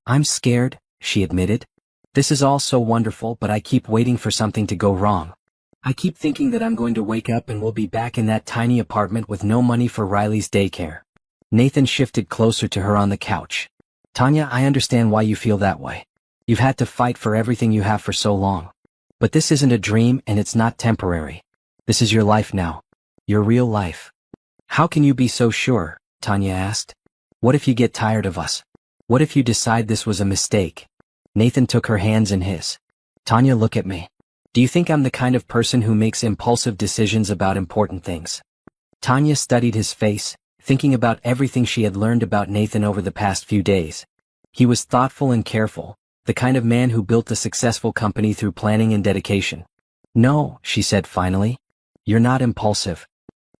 I'm scared, she admitted. This is all so wonderful, but I keep waiting for something to go wrong. I keep thinking that I'm going to wake up and we'll be back in that tiny apartment with no money for Riley's daycare. Nathan shifted closer to her on the couch. Tanya, I understand why you feel that way. You've had to fight for everything you have for so long. But this isn't a dream and it's not temporary. This is your life now. Your real life. How can you be so sure? Tanya asked. What if you get tired of us? What if you decide this was a mistake? Nathan took her hands in his. Tanya, look at me. Do you think I'm the kind of person who makes impulsive decisions about important things? Tanya studied his face, thinking about everything she had learned about Nathan over the past few days. He was thoughtful and careful, the kind of man who built a successful company through planning and dedication. No, she said finally. You're not impulsive.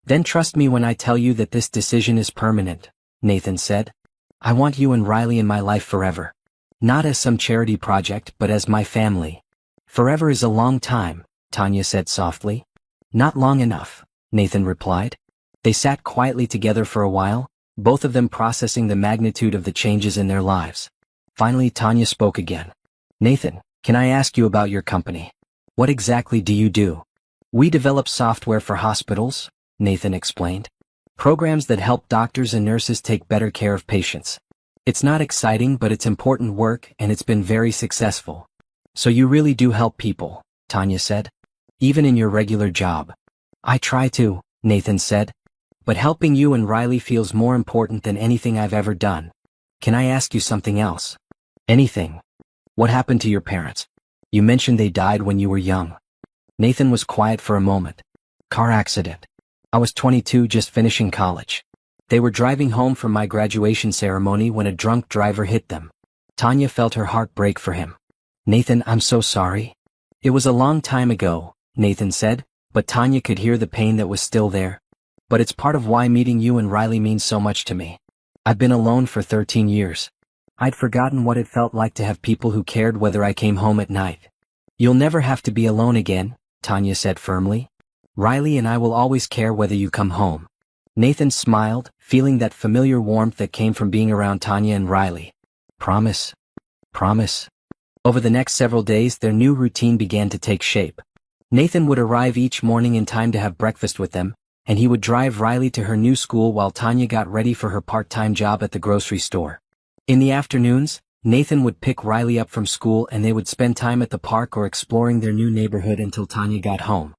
Then trust me when I tell you that this decision is permanent, Nathan said. I want you and Riley in my life forever. Not as some charity project but as my family. Forever is a long time, Tanya said softly. Not long enough, Nathan replied. They sat quietly together for a while, both of them processing the magnitude of the changes in their lives. Finally Tanya spoke again. Nathan, can I ask you about your company? What exactly do you do? We develop software for hospitals, Nathan explained. Programs that help doctors and nurses take better care of patients. It's not exciting but it's important work and it's been very successful. So you really do help people, Tanya said. Even in your regular job. I try to, Nathan said. But helping you and Riley feels more important than anything I've ever done. Can I ask you something else? Anything. What happened to your parents? You mentioned they died when you were young. Nathan was quiet for a moment. Car accident. I was 22, just finishing college. They were driving home from my graduation ceremony when a drunk driver hit them. Tanya felt her heart break for him. Nathan, I'm so sorry. It was a long time ago, Nathan said, but Tanya could hear the pain that was still there. But it's part of why meeting you and Riley means so much to me. I've been alone for 13 years. I'd forgotten what it felt like to have people who cared whether I came home at night. You'll never have to be alone again, Tanya said firmly. Riley and I will always care whether you come home. Nathan smiled, feeling that familiar warmth that came from being around Tanya and Riley. Promise. Promise. Over the next several days their new routine began to take shape. Nathan would arrive each morning in time to have breakfast with them, and he would drive Riley to her new school while Tanya got ready for her part-time job at the grocery store. In the afternoons, Nathan would pick Riley up from school and they would spend time at the park or exploring their new neighborhood until Tanya got home.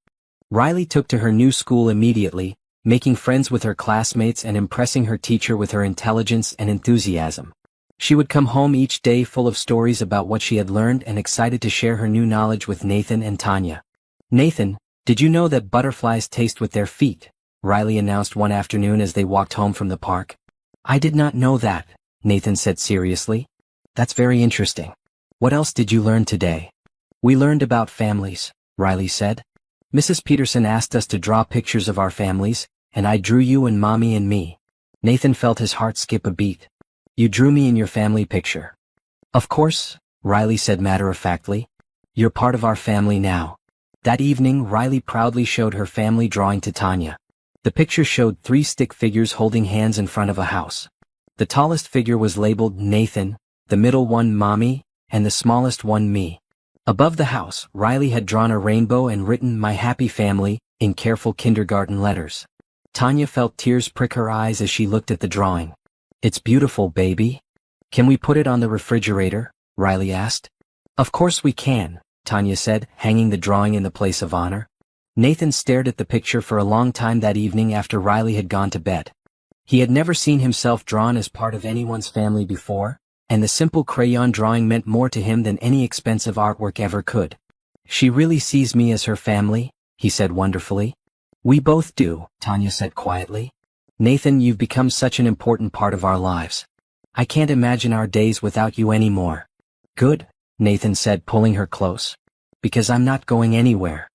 Riley took to her new school immediately, making friends with her classmates and impressing her teacher with her intelligence and enthusiasm. She would come home each day full of stories about what she had learned and excited to share her new knowledge with Nathan and Tanya. Nathan, did you know that butterflies taste with their feet? Riley announced one afternoon as they walked home from the park. I did not know that, Nathan said seriously. That's very interesting. What else did you learn today? We learned about families, Riley said. Mrs. Peterson asked us to draw pictures of our families, and I drew you and Mommy and me. Nathan felt his heart skip a beat. You drew me in your family picture. Of course, Riley said matter-of-factly. You're part of our family now. That evening Riley proudly showed her family drawing to Tanya. The picture showed 3 stick figures holding hands in front of a house. The tallest figure was labeled Nathan, the middle one Mommy, and the smallest one me. Above the house, Riley had drawn a rainbow and written "My Happy Family" in careful kindergarten letters. Tanya felt tears prick her eyes as she looked at the drawing. It's beautiful, baby. Can we put it on the refrigerator? Riley asked. Of course we can, Tanya said, hanging the drawing in the place of honor. Nathan stared at the picture for a long time that evening after Riley had gone to bed. He had never seen himself drawn as part of anyone's family before, and the simple crayon drawing meant more to him than any expensive artwork ever could. "She really sees me as her family," he said wonderfully. "We both do," Tanya said quietly. "Nathan, you've become such an important part of our lives. I can't imagine our days without you anymore." "Good," Nathan said, pulling her close. "Because I'm not going anywhere."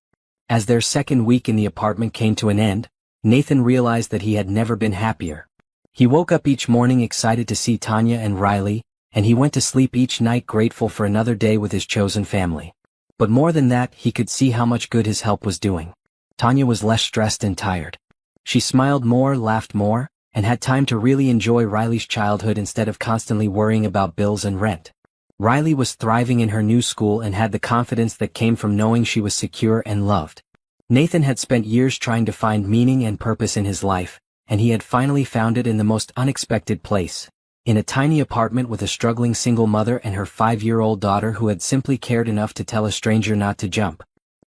As their second week in the apartment came to an end, Nathan realized that he had never been happier. He woke up each morning excited to see Tanya and Riley, and he went to sleep each night grateful for another day with his chosen family. But more than that, he could see how much good his help was doing. Tanya was less stressed and tired. She smiled more, laughed more, and had time to really enjoy Riley's childhood instead of constantly worrying about bills and rent. Riley was thriving in her new school and had the confidence that came from knowing she was secure and loved. Nathan had spent years trying to find meaning and purpose in his life, and he had finally found it in the most unexpected place. In a tiny apartment with a struggling single mother and her 5-year-old daughter who had simply cared enough to tell a stranger not to jump.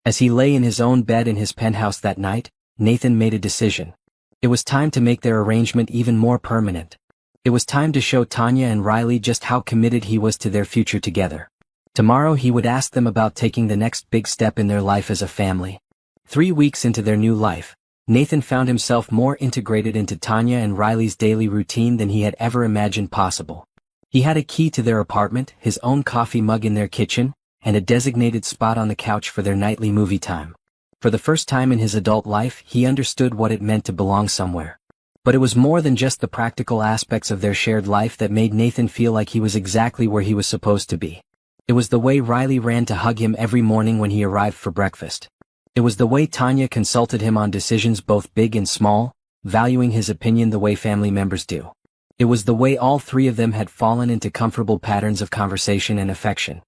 As he lay in his own bed in his penthouse that night, Nathan made a decision. It was time to make their arrangement even more permanent. It was time to show Tanya and Riley just how committed he was to their future together. Tomorrow he would ask them about taking the next big step in their life as a family. 3 weeks into their new life, Nathan found himself more integrated into Tanya and Riley's daily routine than he had ever imagined possible. He had a key to their apartment, his own coffee mug in their kitchen, and a designated spot on the couch for their nightly movie time. For the first time in his adult life, he understood what it meant to belong somewhere. But it was more than just the practical aspects of their shared life that made Nathan feel like he was exactly where he was supposed to be. It was the way Riley ran to hug him every morning when he arrived for breakfast. It was the way Tanya consulted him on decisions both big and small, valuing his opinion the way family members do. It was the way all three of them had fallen into comfortable patterns of conversation and affection.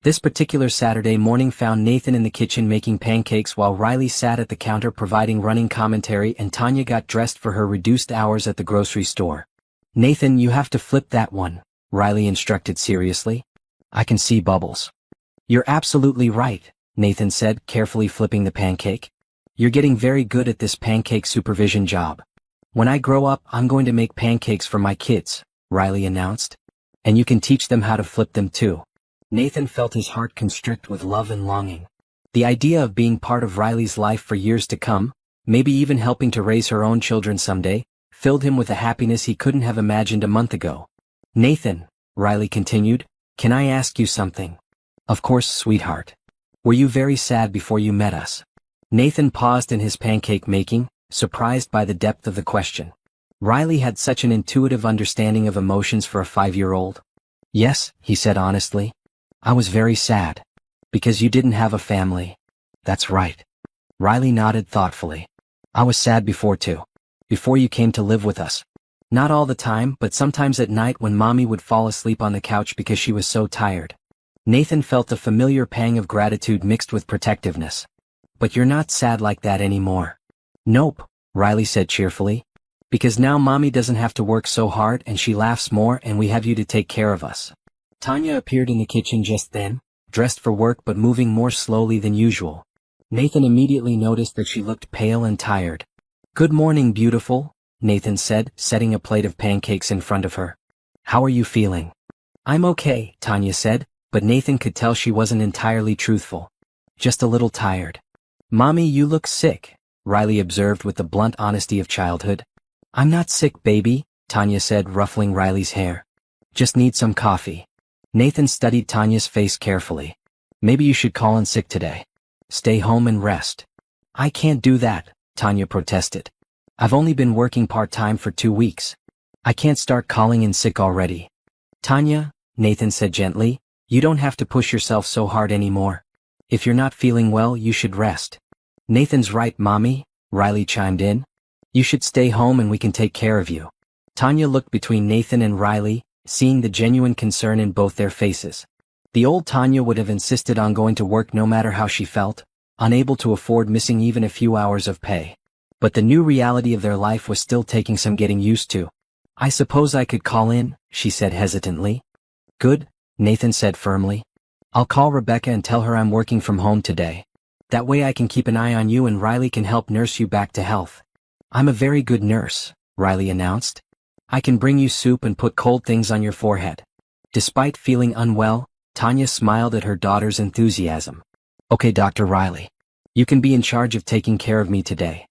This particular Saturday morning found Nathan in the kitchen making pancakes while Riley sat at the counter providing running commentary and Tanya got dressed for her reduced hours at the grocery store. "Nathan, you have to flip that one," Riley instructed seriously. "I can see bubbles." "You're absolutely right," Nathan said, carefully flipping the pancake. "You're getting very good at this pancake supervision job. When I grow up, I'm going to make pancakes for my kids," Riley announced. "And you can teach them how to flip them too." Nathan felt his heart constrict with love and longing. The idea of being part of Riley's life for years to come, maybe even helping to raise her own children someday, filled him with a happiness he couldn't have imagined a month ago. "Nathan," Riley continued, "can I ask you something?" "Of course, sweetheart." "Were you very sad before you met us?" Nathan paused in his pancake making, surprised by the depth of the question. Riley had such an intuitive understanding of emotions for a 5-year-old. "Yes," he said honestly. "I was very sad. Because you didn't have a family." "That's right." Riley nodded thoughtfully. "I was sad before too. Before you came to live with us. Not all the time, but sometimes at night when Mommy would fall asleep on the couch because she was so tired." Nathan felt a familiar pang of gratitude mixed with protectiveness. "But you're not sad like that anymore." "Nope," Riley said cheerfully. "Because now Mommy doesn't have to work so hard and she laughs more and we have you to take care of us." Tanya appeared in the kitchen just then, dressed for work but moving more slowly than usual. Nathan immediately noticed that she looked pale and tired. "Good morning, beautiful," Nathan said, setting a plate of pancakes in front of her. "How are you feeling?" "I'm okay," Tanya said, but Nathan could tell she wasn't entirely truthful. "Just a little tired." "Mommy, you look sick," Riley observed with the blunt honesty of childhood. "I'm not sick, baby," Tanya said, ruffling Riley's hair. "Just need some coffee." Nathan studied Tanya's face carefully. "Maybe you should call in sick today. Stay home and rest." "I can't do that," Tanya protested. "I've only been working part-time for 2 weeks. I can't start calling in sick already." "Tanya," Nathan said gently, "you don't have to push yourself so hard anymore. If you're not feeling well, you should rest." "Nathan's right, Mommy," Riley chimed in. "You should stay home and we can take care of you." Tanya looked between Nathan and Riley, seeing the genuine concern in both their faces. The old Tanya would have insisted on going to work no matter how she felt, unable to afford missing even a few hours of pay. But the new reality of their life was still taking some getting used to. "I suppose I could call in," she said hesitantly. "Good," Nathan said firmly. "I'll call Rebecca and tell her I'm working from home today. That way I can keep an eye on you and Riley can help nurse you back to health." "I'm a very good nurse," Riley announced. "I can bring you soup and put cold things on your forehead." Despite feeling unwell, Tanya smiled at her daughter's enthusiasm. "Okay, Dr. Riley. You can be in charge of taking care of me today."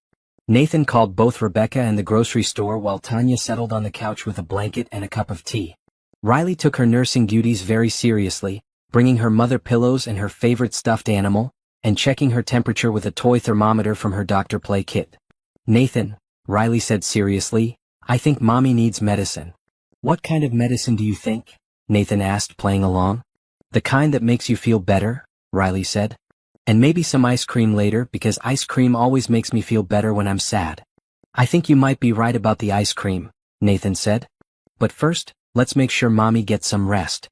Nathan called both Rebecca and the grocery store while Tanya settled on the couch with a blanket and a cup of tea. Riley took her nursing duties very seriously, bringing her mother pillows and her favorite stuffed animal, and checking her temperature with a toy thermometer from her doctor play kit. "Nathan," Riley said seriously, "I think Mommy needs medicine." "What kind of medicine do you think?" Nathan asked, playing along. "The kind that makes you feel better," Riley said. "And maybe some ice cream later, because ice cream always makes me feel better when I'm sad." "I think you might be right about the ice cream," Nathan said. "But first, let's make sure Mommy gets some rest."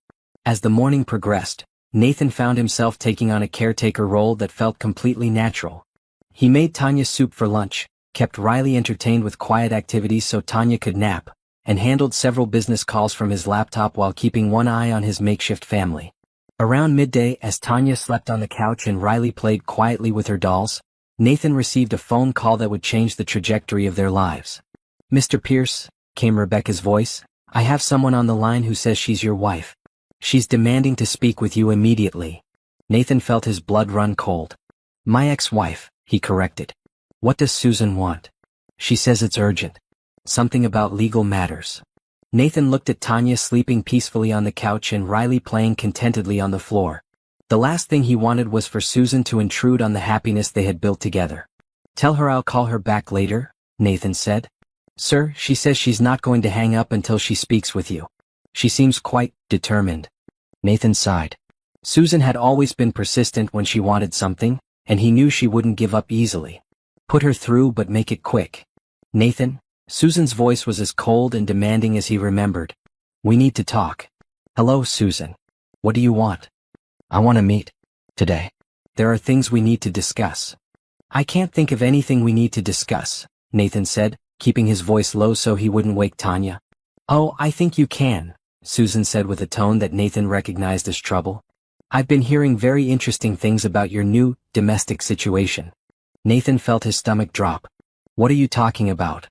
As the morning progressed, Nathan found himself taking on a caretaker role that felt completely natural. He made Tanya soup for lunch, kept Riley entertained with quiet activities so Tanya could nap, and handled several business calls from his laptop while keeping one eye on his makeshift family. Around midday, as Tanya slept on the couch and Riley played quietly with her dolls, Nathan received a phone call that would change the trajectory of their lives. "Mr. Pierce," came Rebecca's voice, "I have someone on the line who says she's your wife. She's demanding to speak with you immediately." Nathan felt his blood run cold. "My ex-wife," he corrected. "What does Susan want?" "She says it's urgent. Something about legal matters." Nathan looked at Tanya sleeping peacefully on the couch and Riley playing contentedly on the floor. The last thing he wanted was for Susan to intrude on the happiness they had built together. "Tell her I'll call her back later," Nathan said. "Sir, she says she's not going to hang up until she speaks with you. She seems quite determined." Nathan sighed. Susan had always been persistent when she wanted something, and he knew she wouldn't give up easily. "Put her through, but make it quick." "Nathan?" Susan's voice was as cold and demanding as he remembered. "We need to talk." "Hello, Susan. What do you want?" "I want to meet. Today. There are things we need to discuss." "I can't think of anything we need to discuss," Nathan said, keeping his voice low so he wouldn't wake Tanya. "Oh, I think you can," Susan said with a tone that Nathan recognized as trouble. "I've been hearing very interesting things about your new, domestic situation." Nathan felt his stomach drop. "What are you talking about?"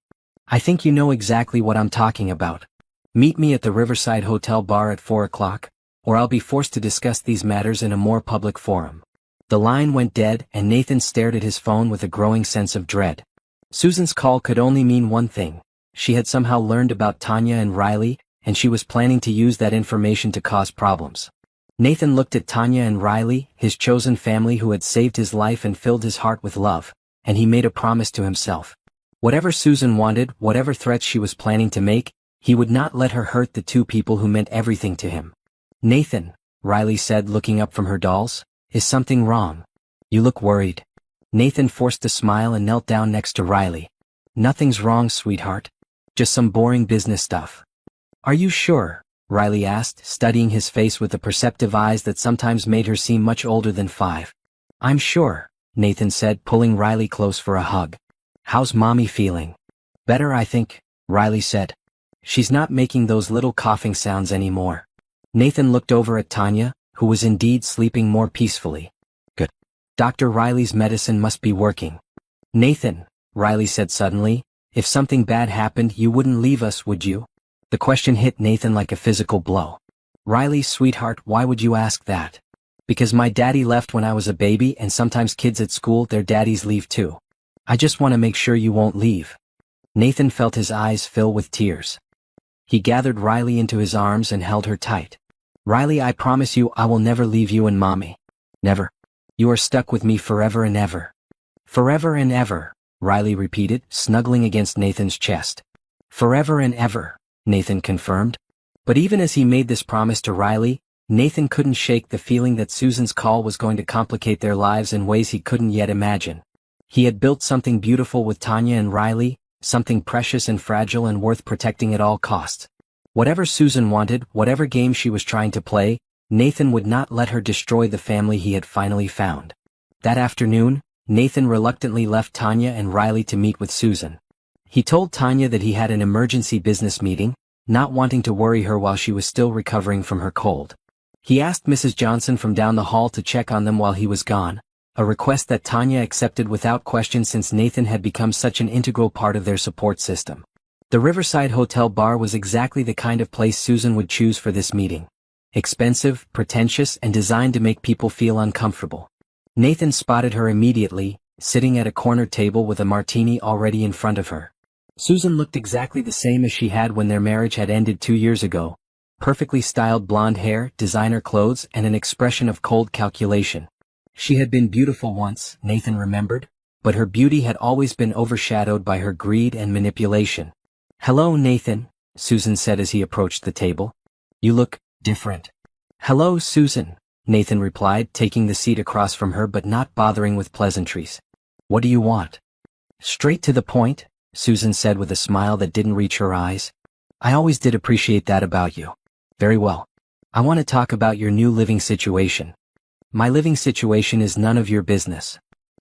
"I think you know exactly what I'm talking about. Meet me at the Riverside Hotel bar at 4 o'clock, or I'll be forced to discuss these matters in a more public forum." The line went dead and Nathan stared at his phone with a growing sense of dread. Susan's call could only mean one thing. She had somehow learned about Tanya and Riley, and she was planning to use that information to cause problems. Nathan looked at Tanya and Riley, his chosen family who had saved his life and filled his heart with love, and he made a promise to himself. Whatever Susan wanted, whatever threats she was planning to make, he would not let her hurt the two people who meant everything to him. "Nathan," Riley said, looking up from her dolls, "is something wrong? You look worried." Nathan forced a smile and knelt down next to Riley. "Nothing's wrong, sweetheart. Just some boring business stuff." "Are you sure?" Riley asked, studying his face with the perceptive eyes that sometimes made her seem much older than 5. "I'm sure," Nathan said, pulling Riley close for a hug. "How's Mommy feeling?" "Better, I think," Riley said. "She's not making those little coughing sounds anymore." Nathan looked over at Tanya, who was indeed sleeping more peacefully. "Good. Dr. Riley's medicine must be working." "Nathan," Riley said suddenly, "if something bad happened, you wouldn't leave us, would you?" The question hit Nathan like a physical blow. "Riley, sweetheart, why would you ask that?" "Because my daddy left when I was a baby, and sometimes kids at school, their daddies leave too. I just want to make sure you won't leave." Nathan felt his eyes fill with tears. He gathered Riley into his arms and held her tight. "Riley, I promise you I will never leave you and Mommy. Never. You are stuck with me forever and ever." "Forever and ever," Riley repeated, snuggling against Nathan's chest. "Forever and ever," Nathan confirmed. But even as he made this promise to Riley, Nathan couldn't shake the feeling that Susan's call was going to complicate their lives in ways he couldn't yet imagine. He had built something beautiful with Tanya and Riley, something precious and fragile and worth protecting at all costs. Whatever Susan wanted, whatever game she was trying to play, Nathan would not let her destroy the family he had finally found. That afternoon, Nathan reluctantly left Tanya and Riley to meet with Susan. He told Tanya that he had an emergency business meeting, not wanting to worry her while she was still recovering from her cold. He asked Mrs. Johnson from down the hall to check on them while he was gone, a request that Tanya accepted without question since Nathan had become such an integral part of their support system. The Riverside Hotel bar was exactly the kind of place Susan would choose for this meeting. expensive, pretentious, and designed to make people feel uncomfortable. Nathan spotted her immediately, sitting at a corner table with a martini already in front of her. Susan looked exactly the same as she had when their marriage had ended 2 years ago. Perfectly styled blonde hair, designer clothes, and an expression of cold calculation. She had been beautiful once, Nathan remembered, but her beauty had always been overshadowed by her greed and manipulation. "Hello, Nathan," Susan said as he approached the table. "You look different." "Hello, Susan," Nathan replied, taking the seat across from her but not bothering with pleasantries. "What do you want?" "Straight to the point," Susan said with a smile that didn't reach her eyes. "I always did appreciate that about you." "Very well. I want to talk about your new living situation." "My living situation is none of your business."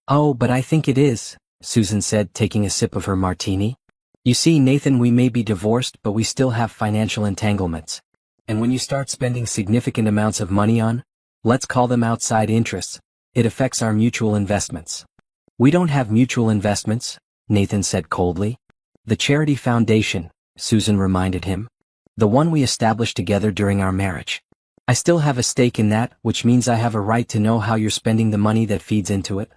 "Oh, but I think it is," Susan said, taking a sip of her martini. "You see, Nathan, we may be divorced, but we still have financial entanglements. And when you start spending significant amounts of money on, let's call them outside interests, it affects our mutual investments." "We don't have mutual investments," Nathan said coldly. "The charity foundation," Susan reminded him. "The one we established together during our marriage. I still have a stake in that, which means I have a right to know how you're spending the money that feeds into it."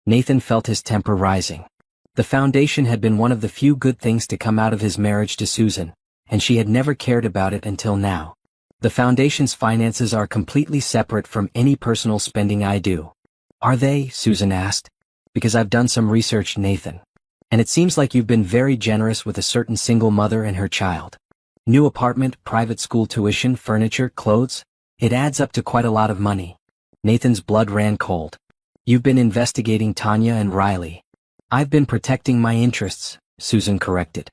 Nathan felt his temper rising. The foundation had been one of the few good things to come out of his marriage to Susan, and she had never cared about it until now. "The foundation's finances are completely separate from any personal spending I do." "Are they?" Susan asked. "Because I've done some research, Nathan. And it seems like you've been very generous with a certain single mother and her child. New apartment, private school tuition, furniture, clothes. It adds up to quite a lot of money." Nathan's blood ran cold. "You've been investigating Tanya and Riley." "I've been protecting my interests," Susan corrected.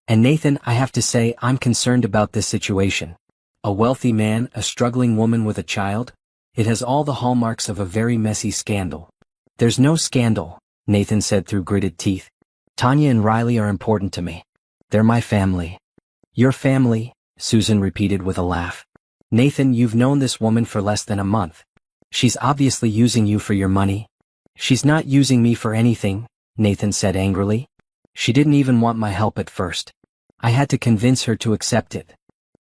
"And Nathan, I have to say, I'm concerned about this situation. A wealthy man, a struggling woman with a child. It has all the hallmarks of a very messy scandal." "There's no scandal," Nathan said through gritted teeth. "Tanya and Riley are important to me. They're my family." "Your family," Susan repeated with a laugh. "Nathan, you've known this woman for less than a month. She's obviously using you for your money." "She's not using me for anything," Nathan said angrily. "She didn't even want my help at first. I had to convince her to accept it."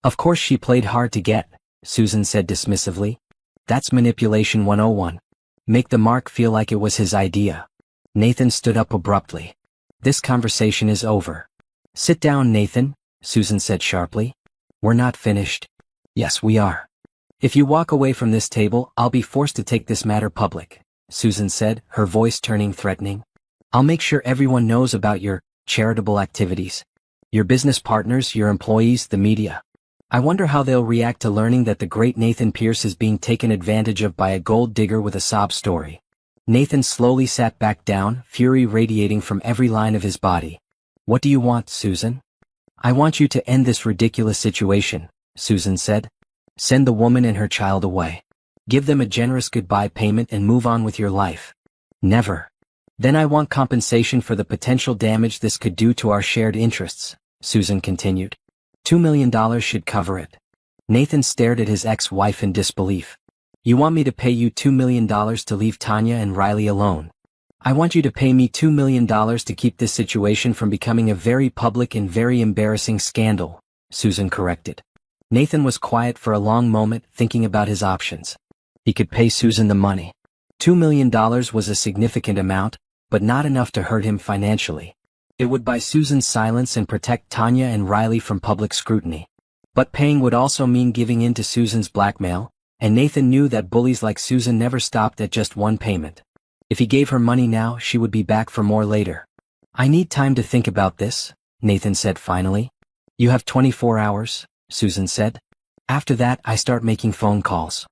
"Of course she played hard to get," Susan said dismissively. "That's manipulation 101. Make the mark feel like it was his idea." Nathan stood up abruptly. "This conversation is over." "Sit down, Nathan," Susan said sharply. "We're not finished." "Yes, we are. If you walk away from this table, I'll be forced to take this matter public," Susan said, her voice turning threatening. "I'll make sure everyone knows about your charitable activities. Your business partners, your employees, the media. I wonder how they'll react to learning that the great Nathan Pierce is being taken advantage of by a gold digger with a sob story." Nathan slowly sat back down, fury radiating from every line of his body. "What do you want, Susan?" "I want you to end this ridiculous situation," Susan said. "Send the woman and her child away. Give them a generous goodbye payment and move on with your life." "Never." "Then I want compensation for the potential damage this could do to our shared interests," Susan continued. $2 million should cover it." Nathan stared at his ex-wife in disbelief. "You want me to pay you $2 million to leave Tanya and Riley alone?" "I want you to pay me $2 million to keep this situation from becoming a very public and very embarrassing scandal," Susan corrected. Nathan was quiet for a long moment, thinking about his options. He could pay Susan the money. $2 million was a significant amount, but not enough to hurt him financially. It would buy Susan's silence and protect Tanya and Riley from public scrutiny. But paying would also mean giving in to Susan's blackmail, and Nathan knew that bullies like Susan never stopped at just one payment. If he gave her money now, she would be back for more later. "I need time to think about this," Nathan said finally. "You have 24 hours, Susan said. "After that, I start making phone calls."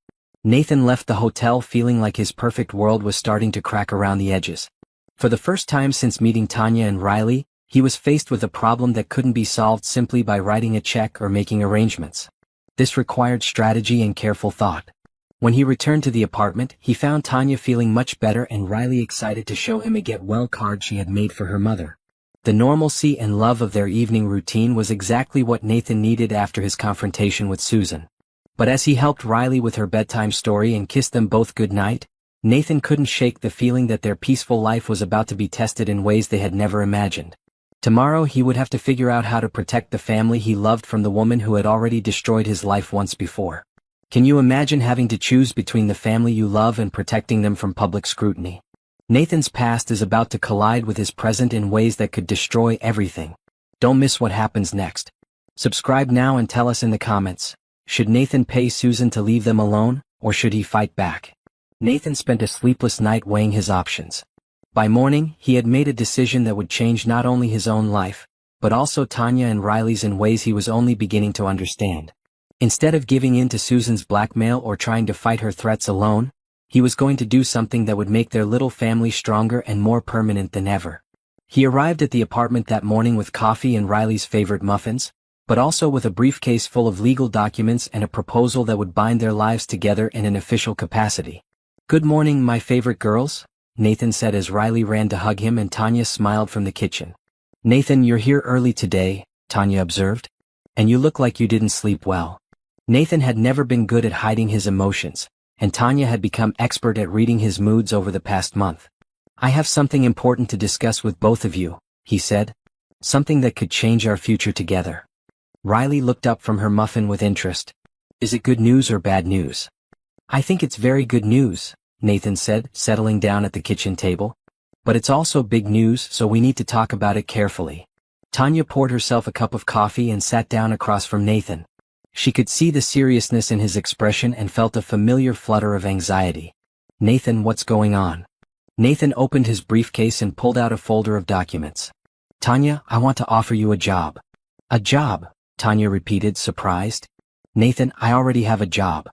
Nathan left the hotel feeling like his perfect world was starting to crack around the edges. For the first time since meeting Tanya and Riley, he was faced with a problem that couldn't be solved simply by writing a check or making arrangements. This required strategy and careful thought. When he returned to the apartment, he found Tanya feeling much better and Riley excited to show him a get-well card she had made for her mother. The normalcy and love of their evening routine was exactly what Nathan needed after his confrontation with Susan. But as he helped Riley with her bedtime story and kissed them both goodnight, Nathan couldn't shake the feeling that their peaceful life was about to be tested in ways they had never imagined. Tomorrow he would have to figure out how to protect the family he loved from the woman who had already destroyed his life once before. Can you imagine having to choose between the family you love and protecting them from public scrutiny? Nathan's past is about to collide with his present in ways that could destroy everything. Don't miss what happens next. Subscribe now and tell us in the comments. Should Nathan pay Susan to leave them alone, or should he fight back? Nathan spent a sleepless night weighing his options. By morning, he had made a decision that would change not only his own life, but also Tanya and Riley's in ways he was only beginning to understand. Instead of giving in to Susan's blackmail or trying to fight her threats alone, he was going to do something that would make their little family stronger and more permanent than ever. He arrived at the apartment that morning with coffee and Riley's favorite muffins, but also with a briefcase full of legal documents and a proposal that would bind their lives together in an official capacity. "Good morning, my favorite girls," Nathan said as Riley ran to hug him and Tanya smiled from the kitchen. "Nathan, you're here early today," Tanya observed. "And you look like you didn't sleep well." Nathan had never been good at hiding his emotions, and Tanya had become expert at reading his moods over the past month. "I have something important to discuss with both of you," he said. "Something that could change our future together." Riley looked up from her muffin with interest. "Is it good news or bad news?" "I think it's very good news," Nathan said, settling down at the kitchen table. "But it's also big news, so we need to talk about it carefully." Tanya poured herself a cup of coffee and sat down across from Nathan. She could see the seriousness in his expression and felt a familiar flutter of anxiety. "Nathan, what's going on?" Nathan opened his briefcase and pulled out a folder of documents. "Tanya, I want to offer you a job." "A job?" Tanya repeated, surprised. "Nathan, I already have a job."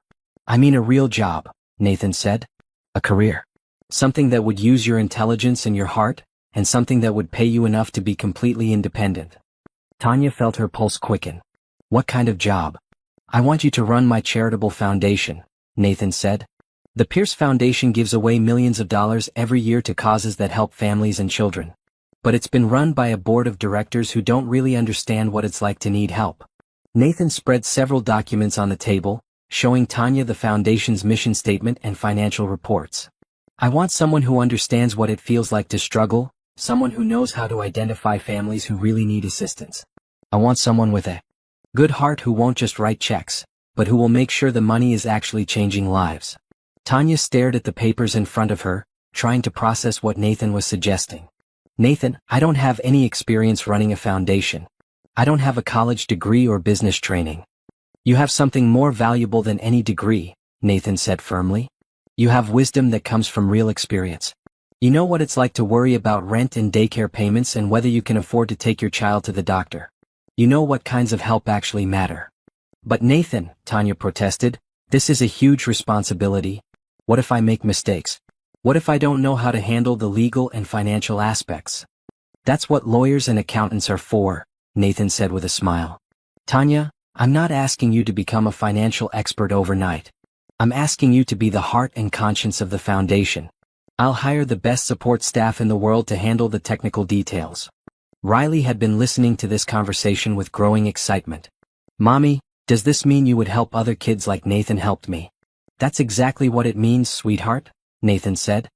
"I mean a real job," Nathan said. "A career. Something that would use your intelligence and your heart, and something that would pay you enough to be completely independent." Tanya felt her pulse quicken. "What kind of job?" "I want you to run my charitable foundation," Nathan said. "The Pierce Foundation gives away millions of dollars every year to causes that help families and children. But it's been run by a board of directors who don't really understand what it's like to need help." Nathan spread several documents on the table, showing Tanya the foundation's mission statement and financial reports. "I want someone who understands what it feels like to struggle, someone who knows how to identify families who really need assistance. I want someone with a good heart who won't just write checks, but who will make sure the money is actually changing lives." Tanya stared at the papers in front of her, trying to process what Nathan was suggesting. "Nathan, I don't have any experience running a foundation. I don't have a college degree or business training." "You have something more valuable than any degree," Nathan said firmly. "You have wisdom that comes from real experience. You know what it's like to worry about rent and daycare payments and whether you can afford to take your child to the doctor. You know what kinds of help actually matter." "But Nathan," Tanya protested, "this is a huge responsibility. What if I make mistakes? What if I don't know how to handle the legal and financial aspects?" "That's what lawyers and accountants are for," Nathan said with a smile. "Tanya, I'm not asking you to become a financial expert overnight. I'm asking you to be the heart and conscience of the foundation. I'll hire the best support staff in the world to handle the technical details." Riley had been listening to this conversation with growing excitement. "Mommy, does this mean you would help other kids like Nathan helped me?" "That's exactly what it means, sweetheart," Nathan said.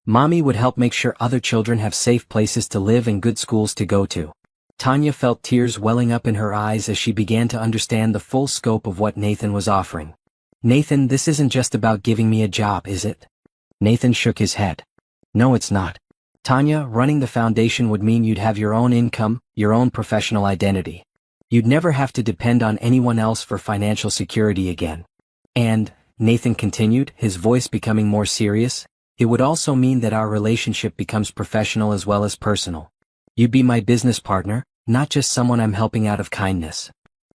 "Mommy would help make sure other children have safe places to live and good schools to go to." Tanya felt tears welling up in her eyes as she began to understand the full scope of what Nathan was offering. "Nathan, this isn't just about giving me a job, is it?" Nathan shook his head. "No, it's not. Tanya, running the foundation would mean you'd have your own income, your own professional identity. You'd never have to depend on anyone else for financial security again. And," Nathan continued, his voice becoming more serious, "it would also mean that our relationship becomes professional as well as personal. You'd be my business partner, not just someone I'm helping out of kindness."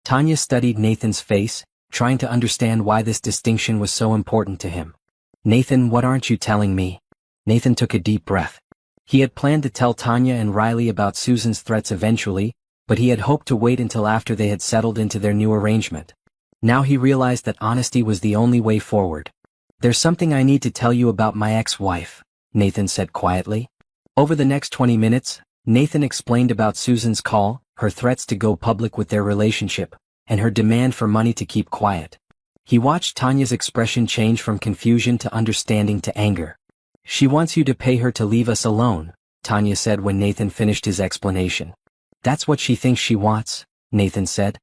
Tanya studied Nathan's face, trying to understand why this distinction was so important to him. "Nathan, what aren't you telling me?" Nathan took a deep breath. He had planned to tell Tanya and Riley about Susan's threats eventually, but he had hoped to wait until after they had settled into their new arrangement. Now he realized that honesty was the only way forward. "There's something I need to tell you about my ex-wife," Nathan said quietly. Over the next 20 minutes, Nathan explained about Susan's call, her threats to go public with their relationship, and her demand for money to keep quiet. He watched Tanya's expression change from confusion to understanding to anger. "She wants you to pay her to leave us alone," Tanya said when Nathan finished his explanation. "That's what she thinks she wants," Nathan said.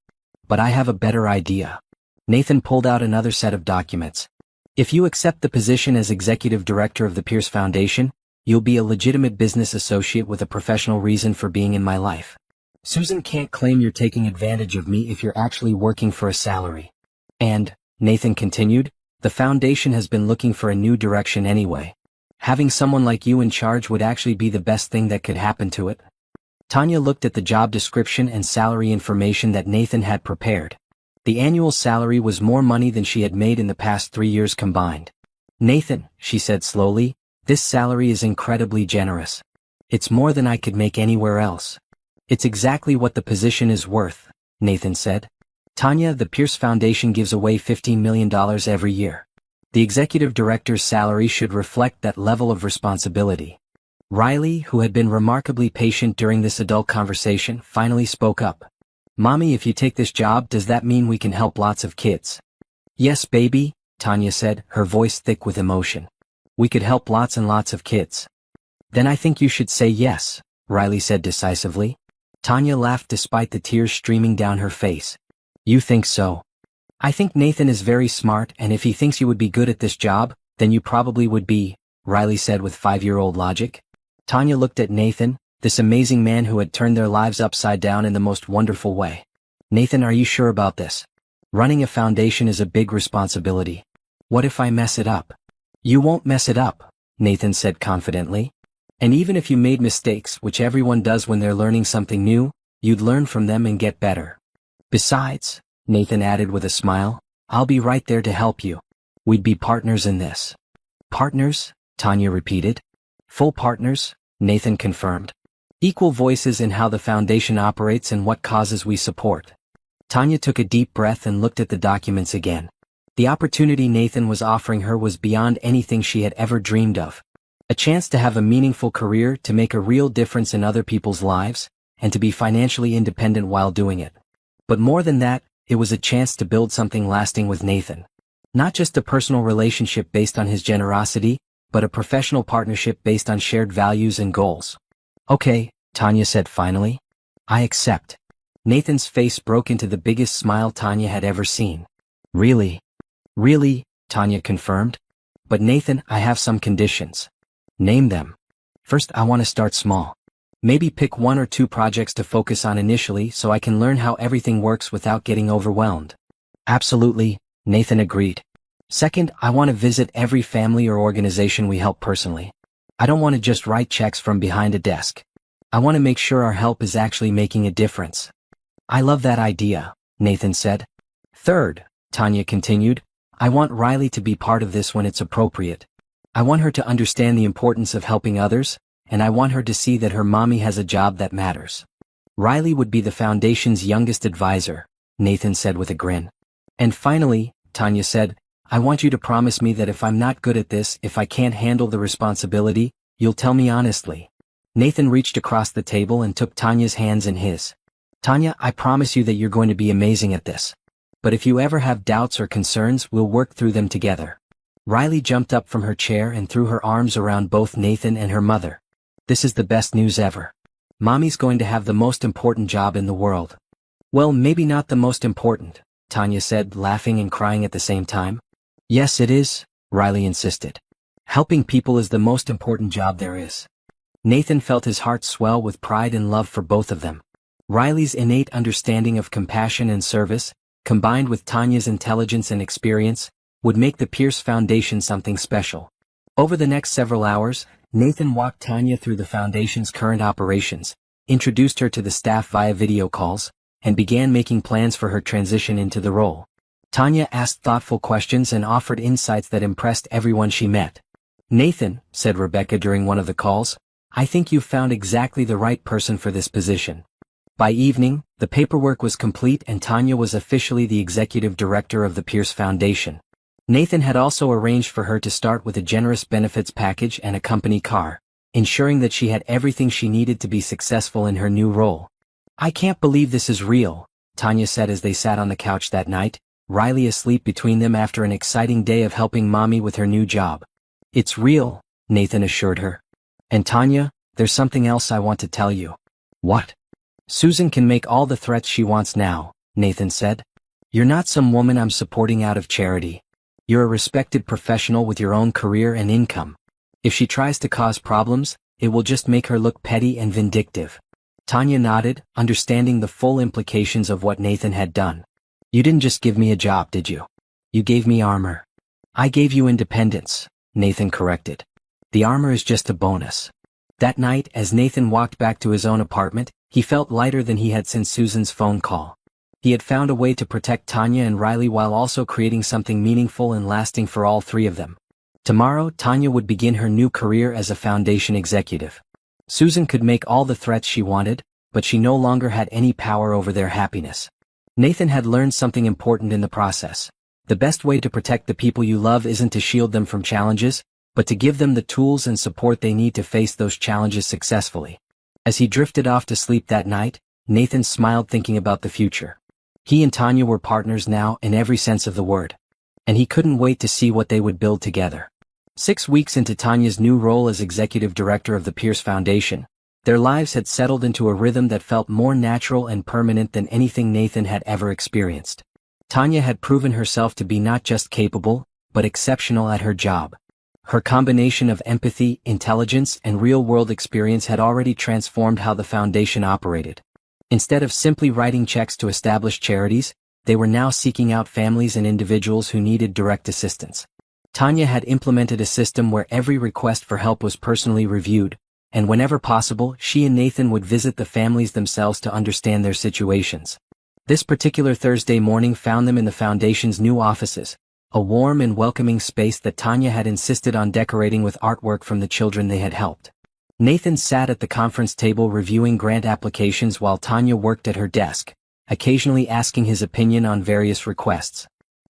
"But I have a better idea." Nathan pulled out another set of documents. If you accept the position as executive director of the Pierce Foundation, you'll be a legitimate business associate with a professional reason for being in my life. Susan can't claim you're taking advantage of me if you're actually working for a salary. And, Nathan continued, the foundation has been looking for a new direction anyway. Having someone like you in charge would actually be the best thing that could happen to it. Tanya looked at the job description and salary information that Nathan had prepared. The annual salary was more money than she had made in the past 3 years combined. Nathan, she said slowly, this salary is incredibly generous. It's more than I could make anywhere else. It's exactly what the position is worth, Nathan said. Tanya, the Pierce Foundation gives away $15 million every year. The executive director's salary should reflect that level of responsibility. Riley, who had been remarkably patient during this adult conversation, finally spoke up. Mommy, if you take this job, does that mean we can help lots of kids? Yes, baby, Tanya said, her voice thick with emotion. We could help lots and lots of kids. Then I think you should say yes, Riley said decisively. Tanya laughed despite the tears streaming down her face. You think so? I think Nathan is very smart, and if he thinks you would be good at this job, then you probably would be, Riley said with 5-year-old logic. Tanya looked at Nathan, this amazing man who had turned their lives upside down in the most wonderful way. Nathan, are you sure about this? Running a foundation is a big responsibility. What if I mess it up? You won't mess it up, Nathan said confidently. And even if you made mistakes, which everyone does when they're learning something new, you'd learn from them and get better. Besides, Nathan added with a smile, I'll be right there to help you. We'd be partners in this. Partners? Tanya repeated. Full partners? Nathan confirmed. Equal voices in how the foundation operates and what causes we support. Tanya took a deep breath and looked at the documents again. The opportunity Nathan was offering her was beyond anything she had ever dreamed of. A chance to have a meaningful career, to make a real difference in other people's lives, and to be financially independent while doing it. But more than that, it was a chance to build something lasting with Nathan. Not just a personal relationship based on his generosity, but a professional partnership based on shared values and goals. Okay, Tanya said finally. I accept. Nathan's face broke into the biggest smile Tanya had ever seen. Really? Really, Tanya confirmed. But Nathan, I have some conditions. Name them. First, I want to start small. Maybe pick 1 or 2 projects to focus on initially so I can learn how everything works without getting overwhelmed. Absolutely, Nathan agreed. Second, I want to visit every family or organization we help personally. I don't want to just write checks from behind a desk. I want to make sure our help is actually making a difference. I love that idea, Nathan said. Third, Tanya continued, I want Riley to be part of this when it's appropriate. I want her to understand the importance of helping others, and I want her to see that her mommy has a job that matters. Riley would be the foundation's youngest advisor, Nathan said with a grin. And finally, Tanya said, I want you to promise me that if I'm not good at this, if I can't handle the responsibility, you'll tell me honestly. Nathan reached across the table and took Tanya's hands in his. Tanya, I promise you that you're going to be amazing at this. But if you ever have doubts or concerns, we'll work through them together. Riley jumped up from her chair and threw her arms around both Nathan and her mother. This is the best news ever. Mommy's going to have the most important job in the world. Well, maybe not the most important, Tanya said, laughing and crying at the same time. Yes, it is, Riley insisted. Helping people is the most important job there is. Nathan felt his heart swell with pride and love for both of them. Riley's innate understanding of compassion and service, combined with Tanya's intelligence and experience, would make the Pierce Foundation something special. Over the next several hours, Nathan walked Tanya through the foundation's current operations, introduced her to the staff via video calls, and began making plans for her transition into the role. Tanya asked thoughtful questions and offered insights that impressed everyone she met. Nathan, said Rebecca during one of the calls, I think you've found exactly the right person for this position. By evening, the paperwork was complete and Tanya was officially the executive director of the Pierce Foundation. Nathan had also arranged for her to start with a generous benefits package and a company car, ensuring that she had everything she needed to be successful in her new role. I can't believe this is real, Tanya said as they sat on the couch that night, Riley asleep between them after an exciting day of helping Mommy with her new job. It's real, Nathan assured her. And Tanya, there's something else I want to tell you. What? Susan can make all the threats she wants now, Nathan said. You're not some woman I'm supporting out of charity. You're a respected professional with your own career and income. If she tries to cause problems, it will just make her look petty and vindictive. Tanya nodded, understanding the full implications of what Nathan had done. You didn't just give me a job, did you? You gave me armor. I gave you independence, Nathan corrected. The armor is just a bonus. That night, as Nathan walked back to his own apartment, he felt lighter than he had since Susan's phone call. He had found a way to protect Tanya and Riley while also creating something meaningful and lasting for all three of them. Tomorrow, Tanya would begin her new career as a foundation executive. Susan could make all the threats she wanted, but she no longer had any power over their happiness. Nathan had learned something important in the process. The best way to protect the people you love isn't to shield them from challenges, but to give them the tools and support they need to face those challenges successfully. As he drifted off to sleep that night, Nathan smiled thinking about the future. He and Tanya were partners now in every sense of the word. And he couldn't wait to see what they would build together. 6 weeks into Tanya's new role as executive director of the Pierce Foundation, their lives had settled into a rhythm that felt more natural and permanent than anything Nathan had ever experienced. Tanya had proven herself to be not just capable, but exceptional at her job. Her combination of empathy, intelligence, and real-world experience had already transformed how the foundation operated. Instead of simply writing checks to establish charities, they were now seeking out families and individuals who needed direct assistance. Tanya had implemented a system where every request for help was personally reviewed, and whenever possible, she and Nathan would visit the families themselves to understand their situations. This particular Thursday morning found them in the foundation's new offices, a warm and welcoming space that Tanya had insisted on decorating with artwork from the children they had helped. Nathan sat at the conference table reviewing grant applications while Tanya worked at her desk, occasionally asking his opinion on various requests.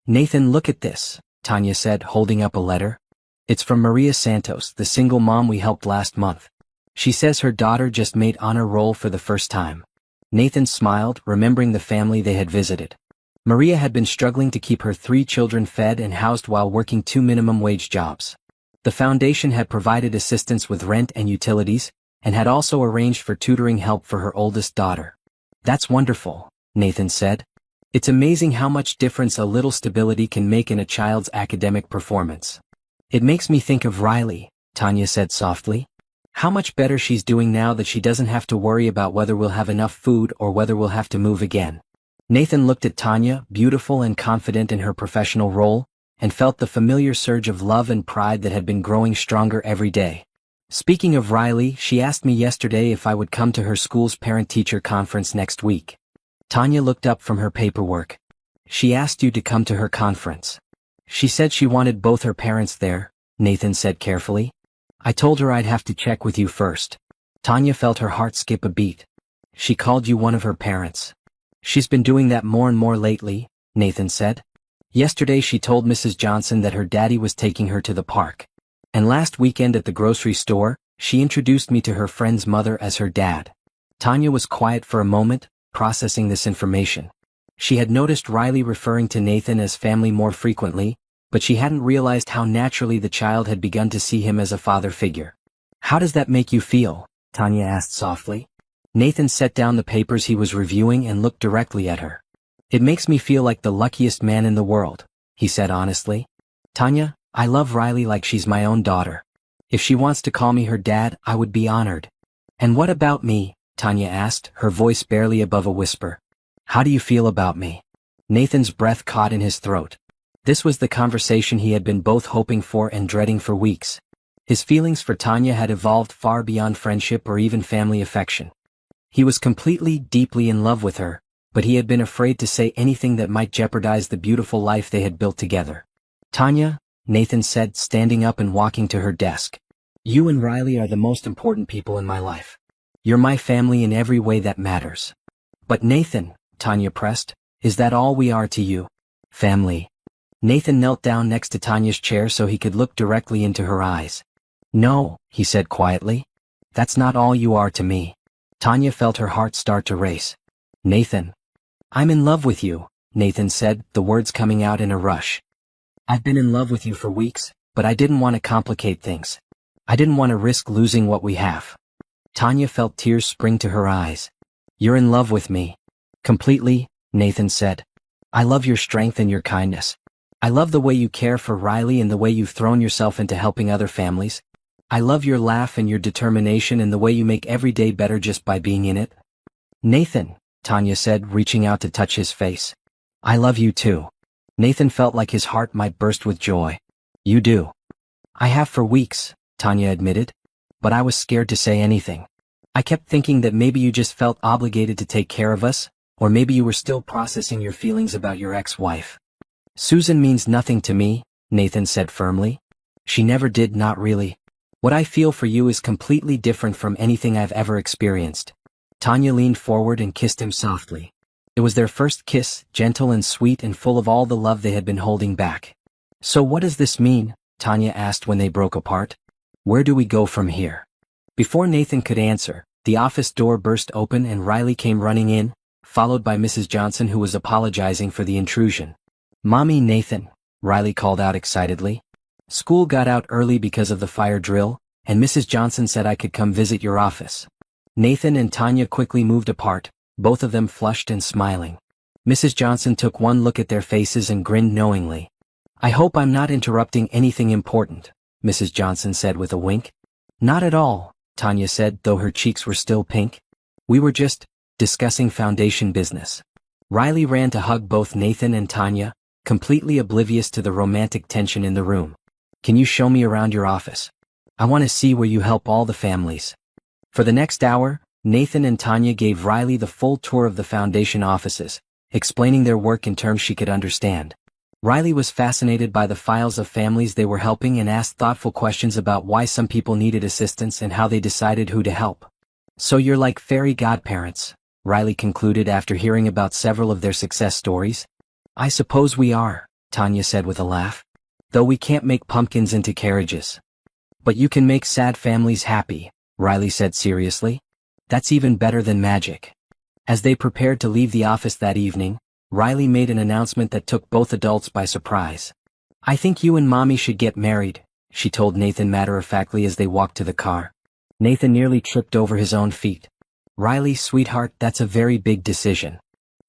Nathan, look at this, Tanya said, holding up a letter. It's from Maria Santos, the single mom we helped last month. She says her daughter just made honor roll for the first time. Nathan smiled, remembering the family they had visited. Maria had been struggling to keep her 3 children fed and housed while working 2 minimum wage jobs. The foundation had provided assistance with rent and utilities, and had also arranged for tutoring help for her oldest daughter. That's wonderful, Nathan said. It's amazing how much difference a little stability can make in a child's academic performance. It makes me think of Riley, Tanya said softly. How much better she's doing now that she doesn't have to worry about whether we'll have enough food or whether we'll have to move again. Nathan looked at Tanya, beautiful and confident in her professional role, and felt the familiar surge of love and pride that had been growing stronger every day. Speaking of Riley, she asked me yesterday if I would come to her school's parent-teacher conference next week. Tanya looked up from her paperwork. She asked you to come to her conference. She said she wanted both her parents there, Nathan said carefully. I told her I'd have to check with you first. Tanya felt her heart skip a beat. She called you one of her parents. She's been doing that more and more lately, Nathan said. Yesterday she told Mrs. Johnson that her daddy was taking her to the park. And last weekend at the grocery store, she introduced me to her friend's mother as her dad. Tanya was quiet for a moment, processing this information. She had noticed Riley referring to Nathan as family more frequently, but she hadn't realized how naturally the child had begun to see him as a father figure. How does that make you feel? Tanya asked softly. Nathan set down the papers he was reviewing and looked directly at her. It makes me feel like the luckiest man in the world, he said honestly. Tanya, I love Riley like she's my own daughter. If she wants to call me her dad, I would be honored. And what about me? Tanya asked, her voice barely above a whisper. How do you feel about me? Nathan's breath caught in his throat. This was the conversation he had been both hoping for and dreading for weeks. His feelings for Tanya had evolved far beyond friendship or even family affection. He was completely, deeply in love with her, but he had been afraid to say anything that might jeopardize the beautiful life they had built together. Tanya, Nathan said, standing up and walking to her desk. You and Riley are the most important people in my life. You're my family in every way that matters. But Nathan, Tanya pressed, is that all we are to you? Family. Nathan knelt down next to Tanya's chair so he could look directly into her eyes. No, he said quietly. That's not all you are to me. Tanya felt her heart start to race. Nathan. I'm in love with you, Nathan said, the words coming out in a rush. I've been in love with you for weeks, but I didn't want to complicate things. I didn't want to risk losing what we have. Tanya felt tears spring to her eyes. You're in love with me. Completely, Nathan said. I love your strength and your kindness. I love the way you care for Riley and the way you've thrown yourself into helping other families. I love your laugh and your determination and the way you make every day better just by being in it. Nathan, Tanya said, reaching out to touch his face. I love you too. Nathan felt like his heart might burst with joy. You do. I have for weeks, Tanya admitted. But I was scared to say anything. I kept thinking that maybe you just felt obligated to take care of us, or maybe you were still processing your feelings about your ex-wife. Susan means nothing to me, Nathan said firmly. She never did, not really. What I feel for you is completely different from anything I've ever experienced. Tanya leaned forward and kissed him softly. It was their first kiss, gentle and sweet and full of all the love they had been holding back. So what does this mean? Tanya asked when they broke apart. Where do we go from here? Before Nathan could answer, the office door burst open and Riley came running in, followed by Mrs. Johnson, who was apologizing for the intrusion. Mommy, Nathan, Riley called out excitedly. School got out early because of the fire drill, and Mrs. Johnson said I could come visit your office. Nathan and Tanya quickly moved apart, both of them flushed and smiling. Mrs. Johnson took one look at their faces and grinned knowingly. I hope I'm not interrupting anything important, Mrs. Johnson said with a wink. Not at all, Tanya said, though her cheeks were still pink. We were just discussing foundation business. Riley ran to hug both Nathan and Tanya, completely oblivious to the romantic tension in the room. Can you show me around your office? I want to see where you help all the families. For the next hour, Nathan and Tanya gave Riley the full tour of the foundation offices, explaining their work in terms she could understand. Riley was fascinated by the files of families they were helping and asked thoughtful questions about why some people needed assistance and how they decided who to help. So you're like fairy godparents, Riley concluded after hearing about several of their success stories. I suppose we are, Tanya said with a laugh. Though we can't make pumpkins into carriages. But you can make sad families happy, Riley said seriously. That's even better than magic. As they prepared to leave the office that evening, Riley made an announcement that took both adults by surprise. I think you and Mommy should get married, she told Nathan matter-of-factly as they walked to the car. Nathan nearly tripped over his own feet. Riley, sweetheart, that's a very big decision.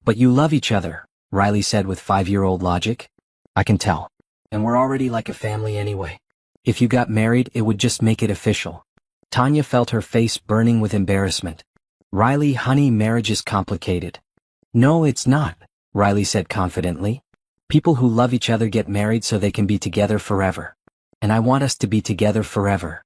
But you love each other, Riley said with 5-year-old logic. I can tell. And we're already like a family anyway. If you got married, it would just make it official. Tanya felt her face burning with embarrassment. Riley, honey, marriage is complicated. No, it's not, Riley said confidently. People who love each other get married so they can be together forever. And I want us to be together forever.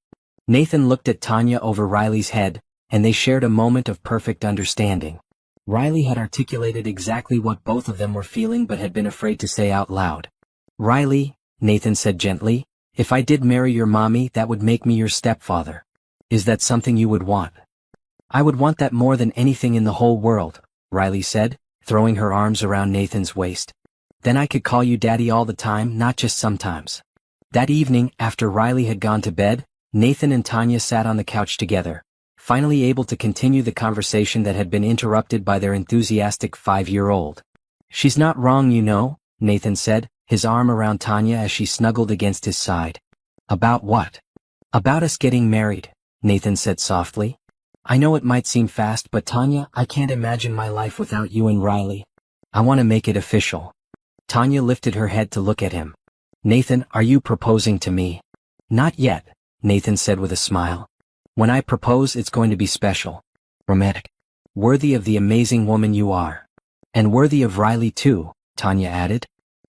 Nathan looked at Tanya over Riley's head, and they shared a moment of perfect understanding. Riley had articulated exactly what both of them were feeling but had been afraid to say out loud. Riley, Nathan said gently, if I did marry your mommy, that would make me your stepfather. Is that something you would want? I would want that more than anything in the whole world, Riley said, throwing her arms around Nathan's waist. Then I could call you Daddy all the time, not just sometimes. That evening, after Riley had gone to bed, Nathan and Tanya sat on the couch together, finally able to continue the conversation that had been interrupted by their enthusiastic 5-year-old. She's not wrong, you know, Nathan said, his arm around Tanya as she snuggled against his side. About what? About us getting married, Nathan said softly. I know it might seem fast, but Tanya, I can't imagine my life without you and Riley. I want to make it official. Tanya lifted her head to look at him. Nathan, are you proposing to me? Not yet, Nathan said with a smile. When I propose, it's going to be special. Romantic. Worthy of the amazing woman you are. And worthy of Riley too, Tanya added.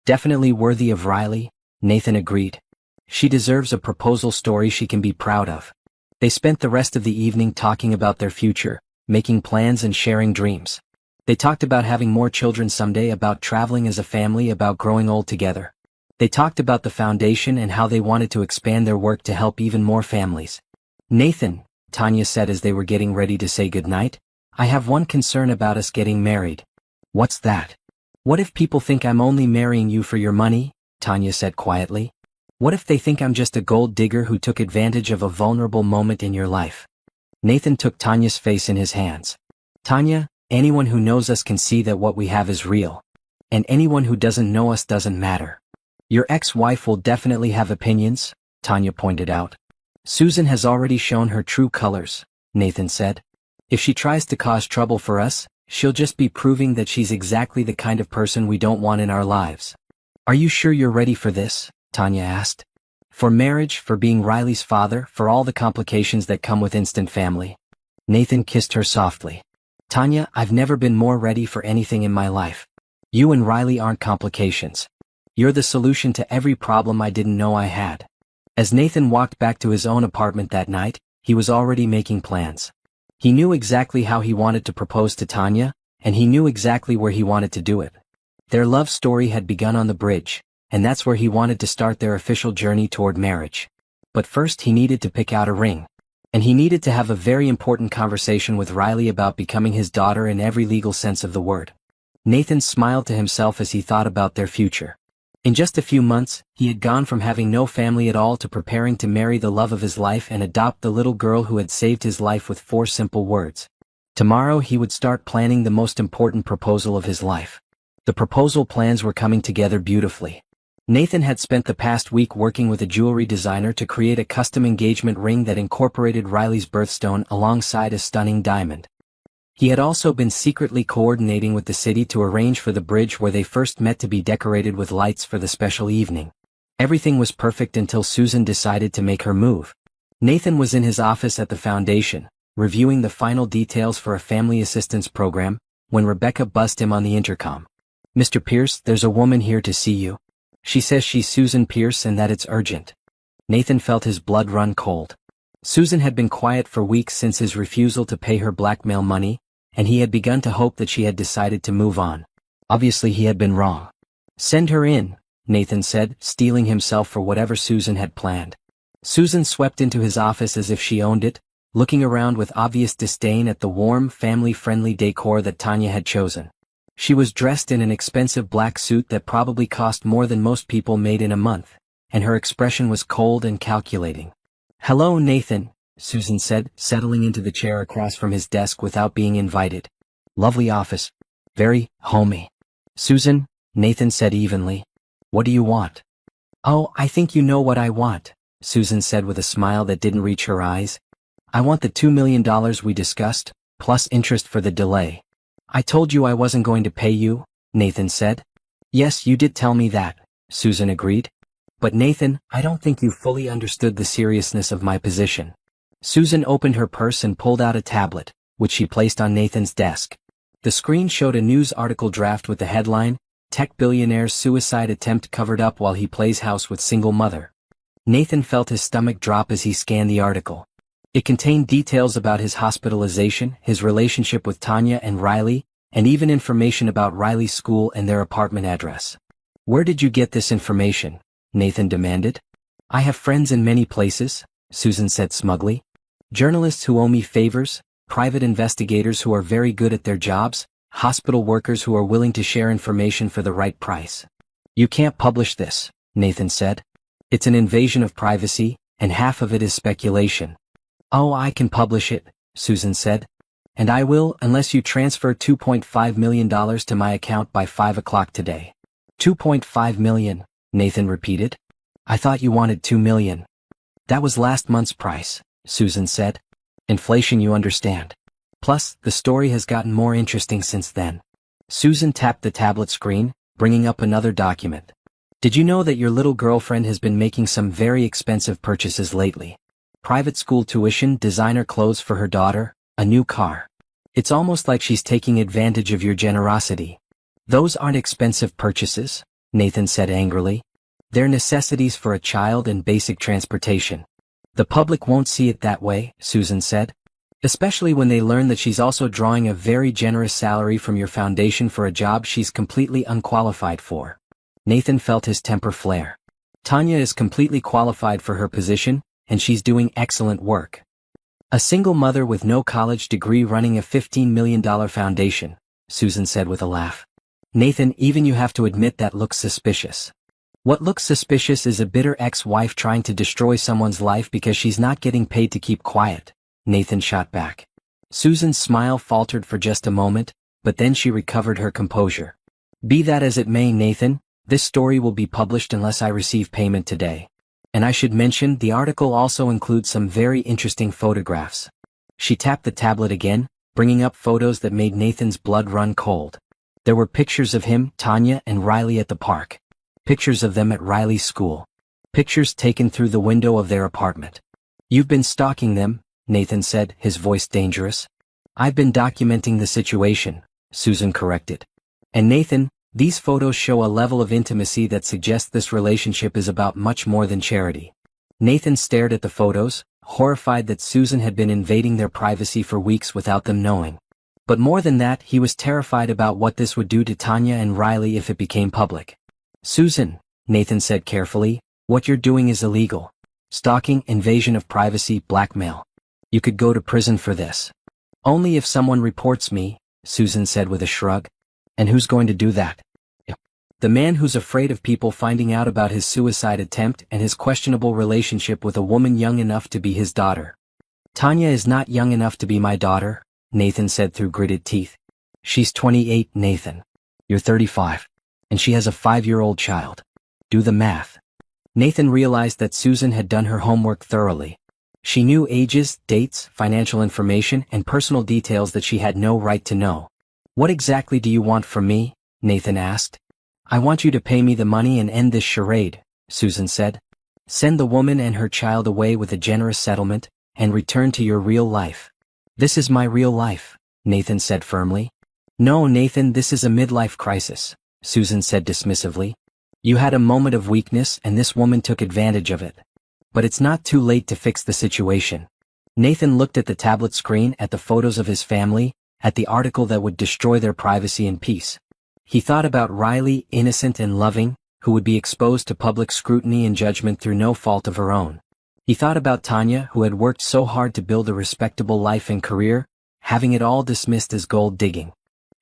Definitely worthy of Riley, Nathan agreed. She deserves a proposal story she can be proud of. They spent the rest of the evening talking about their future, making plans and sharing dreams. They talked about having more children someday, about traveling as a family, about growing old together. They talked about the foundation and how they wanted to expand their work to help even more families. Nathan, Tanya said as they were getting ready to say goodnight, I have one concern about us getting married. What's that? What if people think I'm only marrying you for your money? Tanya said quietly. What if they think I'm just a gold digger who took advantage of a vulnerable moment in your life? Nathan took Tanya's face in his hands. Tanya, anyone who knows us can see that what we have is real. And anyone who doesn't know us doesn't matter. Your ex-wife will definitely have opinions, Tanya pointed out. Susan has already shown her true colors, Nathan said. If she tries to cause trouble for us, She'll just be proving that she's exactly the kind of person we don't want in our lives. Are you sure you're ready for this? Tanya asked. For marriage, for being Riley's father, for all the complications that come with instant family. Nathan kissed her softly. Tanya, I've never been more ready for anything in my life. You and Riley aren't complications. You're the solution to every problem I didn't know I had. As Nathan walked back to his own apartment that night, he was already making plans. He knew exactly how he wanted to propose to Tanya, and he knew exactly where he wanted to do it. Their love story had begun on the bridge, and that's where he wanted to start their official journey toward marriage. But first he needed to pick out a ring. And he needed to have a very important conversation with Riley about becoming his daughter in every legal sense of the word. Nathan smiled to himself as he thought about their future. In just a few months, he had gone from having no family at all to preparing to marry the love of his life and adopt the little girl who had saved his life with 4 simple words. Tomorrow he would start planning the most important proposal of his life. The proposal plans were coming together beautifully. Nathan had spent the past week working with a jewelry designer to create a custom engagement ring that incorporated Riley's birthstone alongside a stunning diamond. He had also been secretly coordinating with the city to arrange for the bridge where they first met to be decorated with lights for the special evening. Everything was perfect until Susan decided to make her move. Nathan was in his office at the foundation, reviewing the final details for a family assistance program, when Rebecca buzzed him on the intercom. Mr. Pierce, there's a woman here to see you. She says she's Susan Pierce and that it's urgent. Nathan felt his blood run cold. Susan had been quiet for weeks since his refusal to pay her blackmail money, and he had begun to hope that she had decided to move on. Obviously he had been wrong. Send her in, Nathan said, steeling himself for whatever Susan had planned. Susan swept into his office as if she owned it, looking around with obvious disdain at the warm, family-friendly decor that Tanya had chosen. She was dressed in an expensive black suit that probably cost more than most people made in a month, and her expression was cold and calculating. Hello, Nathan, Susan said, settling into the chair across from his desk without being invited. Lovely office. Very homey. Susan, Nathan said evenly. What do you want? Oh, I think you know what I want, Susan said with a smile that didn't reach her eyes. I want the $2 million we discussed, plus interest for the delay. I told you I wasn't going to pay you, Nathan said. Yes, you did tell me that, Susan agreed. But Nathan, I don't think you fully understood the seriousness of my position. Susan opened her purse and pulled out a tablet, which she placed on Nathan's desk. The screen showed a news article draft with the headline, Tech Billionaire's Suicide Attempt Covered Up While He Plays House with Single Mother. Nathan felt his stomach drop as he scanned the article. It contained details about his hospitalization, his relationship with Tanya and Riley, and even information about Riley's school and their apartment address. Where did you get this information? Nathan demanded. I have friends in many places, Susan said smugly. Journalists who owe me favors, private investigators who are very good at their jobs, hospital workers who are willing to share information for the right price. You can't publish this, Nathan said. It's an invasion of privacy, and half of it is speculation. Oh, I can publish it, Susan said. And I will, unless you transfer $2.5 million to my account by 5 o'clock today. $2.5 million, Nathan repeated. I thought you wanted $2 million. That was last month's price, Susan said. Inflation, you understand. Plus, the story has gotten more interesting since then. Susan tapped the tablet screen, bringing up another document. Did you know that your little girlfriend has been making some very expensive purchases lately? Private school tuition, designer clothes for her daughter, a new car. It's almost like she's taking advantage of your generosity. Those aren't expensive purchases, Nathan said angrily. They're necessities for a child and basic transportation. The public won't see it that way, Susan said. Especially when they learn that she's also drawing a very generous salary from your foundation for a job she's completely unqualified for. Nathan felt his temper flare. Tanya is completely qualified for her position, and she's doing excellent work. A single mother with no college degree running a $15 million foundation, Susan said with a laugh. Nathan, even you have to admit that looks suspicious. What looks suspicious is a bitter ex-wife trying to destroy someone's life because she's not getting paid to keep quiet, Nathan shot back. Susan's smile faltered for just a moment, but then she recovered her composure. Be that as it may, Nathan, this story will be published unless I receive payment today. And I should mention, the article also includes some very interesting photographs. She tapped the tablet again, bringing up photos that made Nathan's blood run cold. There were pictures of him, Tanya, and Riley at the park. Pictures of them at Riley's school. Pictures taken through the window of their apartment. "You've been stalking them," Nathan said, his voice dangerous. "I've been documenting the situation," Susan corrected. "And Nathan, these photos show a level of intimacy that suggests this relationship is about much more than charity." Nathan stared at the photos, horrified that Susan had been invading their privacy for weeks without them knowing. But more than that, he was terrified about what this would do to Tanya and Riley if it became public. "Susan," Nathan said carefully, "what you're doing is illegal. Stalking, invasion of privacy, blackmail. You could go to prison for this." "Only if someone reports me," Susan said with a shrug. "And who's going to do that?" "The man who's afraid of people finding out about his suicide attempt and his questionable relationship with a woman young enough to be his daughter." "Tanya is not young enough to be my daughter," Nathan said through gritted teeth. "She's 28, Nathan. You're 35. And she has a 5-year-old child. Do the math." Nathan realized that Susan had done her homework thoroughly. She knew ages, dates, financial information, and personal details that she had no right to know. "What exactly do you want from me?" Nathan asked. "I want you to pay me the money and end this charade," Susan said. "Send the woman and her child away with a generous settlement, and return to your real life." "This is my real life," Nathan said firmly. "No, Nathan, this is a midlife crisis," Susan said dismissively. "You had a moment of weakness and this woman took advantage of it. But it's not too late to fix the situation." Nathan looked at the tablet screen, at the photos of his family, at the article that would destroy their privacy and peace. He thought about Riley, innocent and loving, who would be exposed to public scrutiny and judgment through no fault of her own. He thought about Tanya, who had worked so hard to build a respectable life and career, having it all dismissed as gold digging.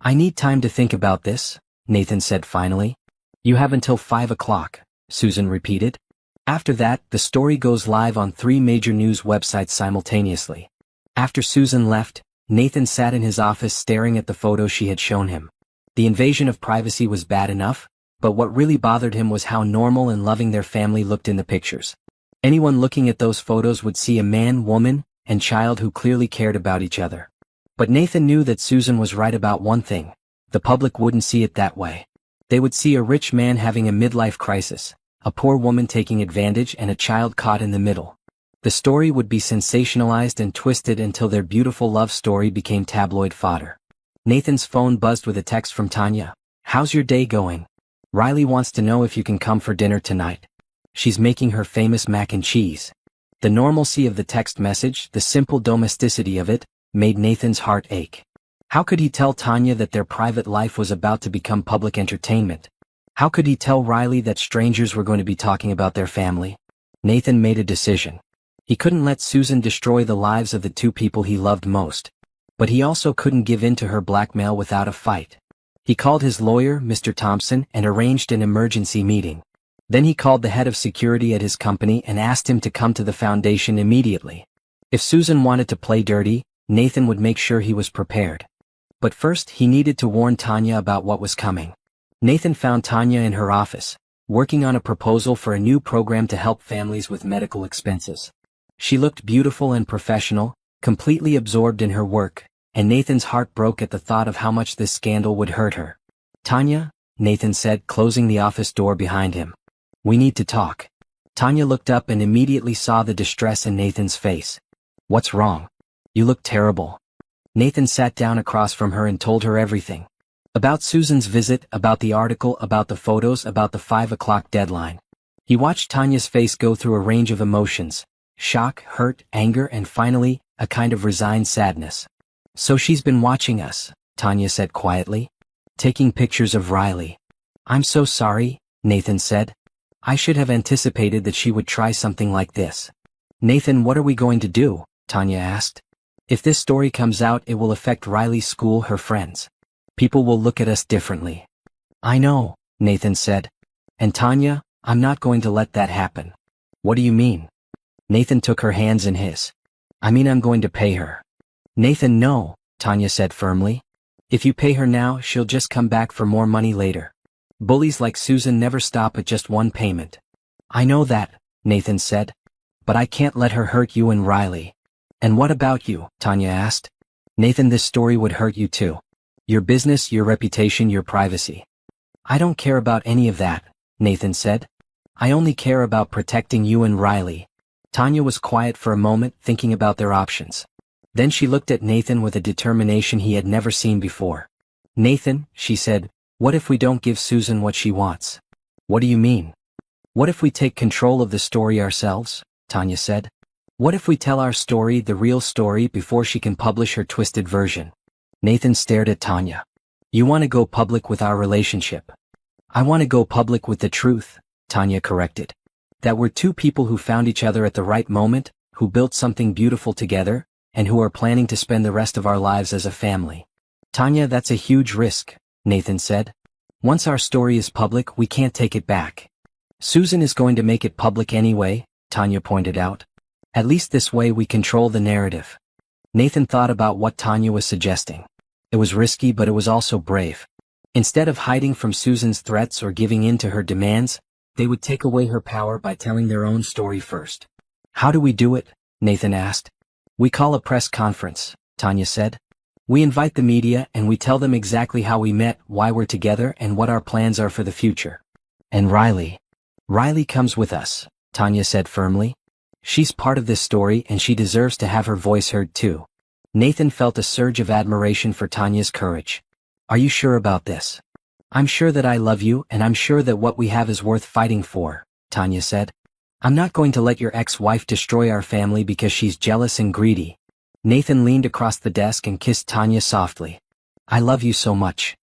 "I need time to think about this," Nathan said finally. "You have until 5 o'clock, Susan repeated. "After that, the story goes live on 3 major news websites simultaneously." After Susan left, Nathan sat in his office staring at the photos she had shown him. The invasion of privacy was bad enough, but what really bothered him was how normal and loving their family looked in the pictures. Anyone looking at those photos would see a man, woman, and child who clearly cared about each other. But Nathan knew that Susan was right about one thing: the public wouldn't see it that way. They would see a rich man having a midlife crisis, a poor woman taking advantage, and a child caught in the middle. The story would be sensationalized and twisted until their beautiful love story became tabloid fodder. Nathan's phone buzzed with a text from Tanya. "How's your day going? Riley wants to know if you can come for dinner tonight. She's making her famous mac and cheese." The normalcy of the text message, the simple domesticity of it, made Nathan's heart ache. How could he tell Tanya that their private life was about to become public entertainment? How could he tell Riley that strangers were going to be talking about their family? Nathan made a decision. He couldn't let Susan destroy the lives of the 2 people he loved most. But he also couldn't give in to her blackmail without a fight. He called his lawyer, Mr. Thompson, and arranged an emergency meeting. Then he called the head of security at his company and asked him to come to the foundation immediately. If Susan wanted to play dirty, Nathan would make sure he was prepared. But first, he needed to warn Tanya about what was coming. Nathan found Tanya in her office, working on a proposal for a new program to help families with medical expenses. She looked beautiful and professional, completely absorbed in her work, and Nathan's heart broke at the thought of how much this scandal would hurt her. "Tanya," Nathan said, closing the office door behind him. "We need to talk." Tanya looked up and immediately saw the distress in Nathan's face. "What's wrong? You look terrible." Nathan sat down across from her and told her everything. About Susan's visit, about the article, about the photos, about the 5 o'clock deadline. He watched Tanya's face go through a range of emotions: shock, hurt, anger, and finally, a kind of resigned sadness. "So she's been watching us," Tanya said quietly. "Taking pictures of Riley." "I'm so sorry," Nathan said. "I should have anticipated that she would try something like this." "Nathan, what are we going to do?" Tanya asked. "If this story comes out, it will affect Riley's school, her friends. People will look at us differently." "I know," Nathan said. "And Tanya, I'm not going to let that happen." "What do you mean?" Nathan took her hands in his. "I mean, I'm going to pay her." "Nathan, no," Tanya said firmly. "If you pay her now, she'll just come back for more money later. Bullies like Susan never stop at just one payment." "I know that," Nathan said. "But I can't let her hurt you and Riley." "And what about you?" Tanya asked. Nathan, this story would hurt you too. Your business, your reputation, your privacy. I don't care about any of that, Nathan said. I only care about protecting you and Riley. Tanya was quiet for a moment, thinking about their options. Then she looked at Nathan with a determination he had never seen before. Nathan, she said, what if we don't give Susan what she wants? What do you mean? What if we take control of the story ourselves? Tanya said. What if we tell our story, the real story, before she can publish her twisted version? Nathan stared at Tanya. You want to go public with our relationship? I want to go public with the truth, Tanya corrected. That we're two people who found each other at the right moment, who built something beautiful together, and who are planning to spend the rest of our lives as a family. Tanya, that's a huge risk, Nathan said. Once our story is public, we can't take it back. Susan is going to make it public anyway, Tanya pointed out. At least this way we control the narrative. Nathan thought about what Tanya was suggesting. It was risky, but it was also brave. Instead of hiding from Susan's threats or giving in to her demands, they would take away her power by telling their own story first. How do we do it? Nathan asked. We call a press conference, Tanya said. We invite the media and we tell them exactly how we met, why we're together, and what our plans are for the future. And Riley. Riley comes with us, Tanya said firmly. She's part of this story and she deserves to have her voice heard too. Nathan felt a surge of admiration for Tanya's courage. Are you sure about this? I'm sure that I love you and I'm sure that what we have is worth fighting for, Tanya said. I'm not going to let your ex-wife destroy our family because she's jealous and greedy. Nathan leaned across the desk and kissed Tanya softly. I love you so much.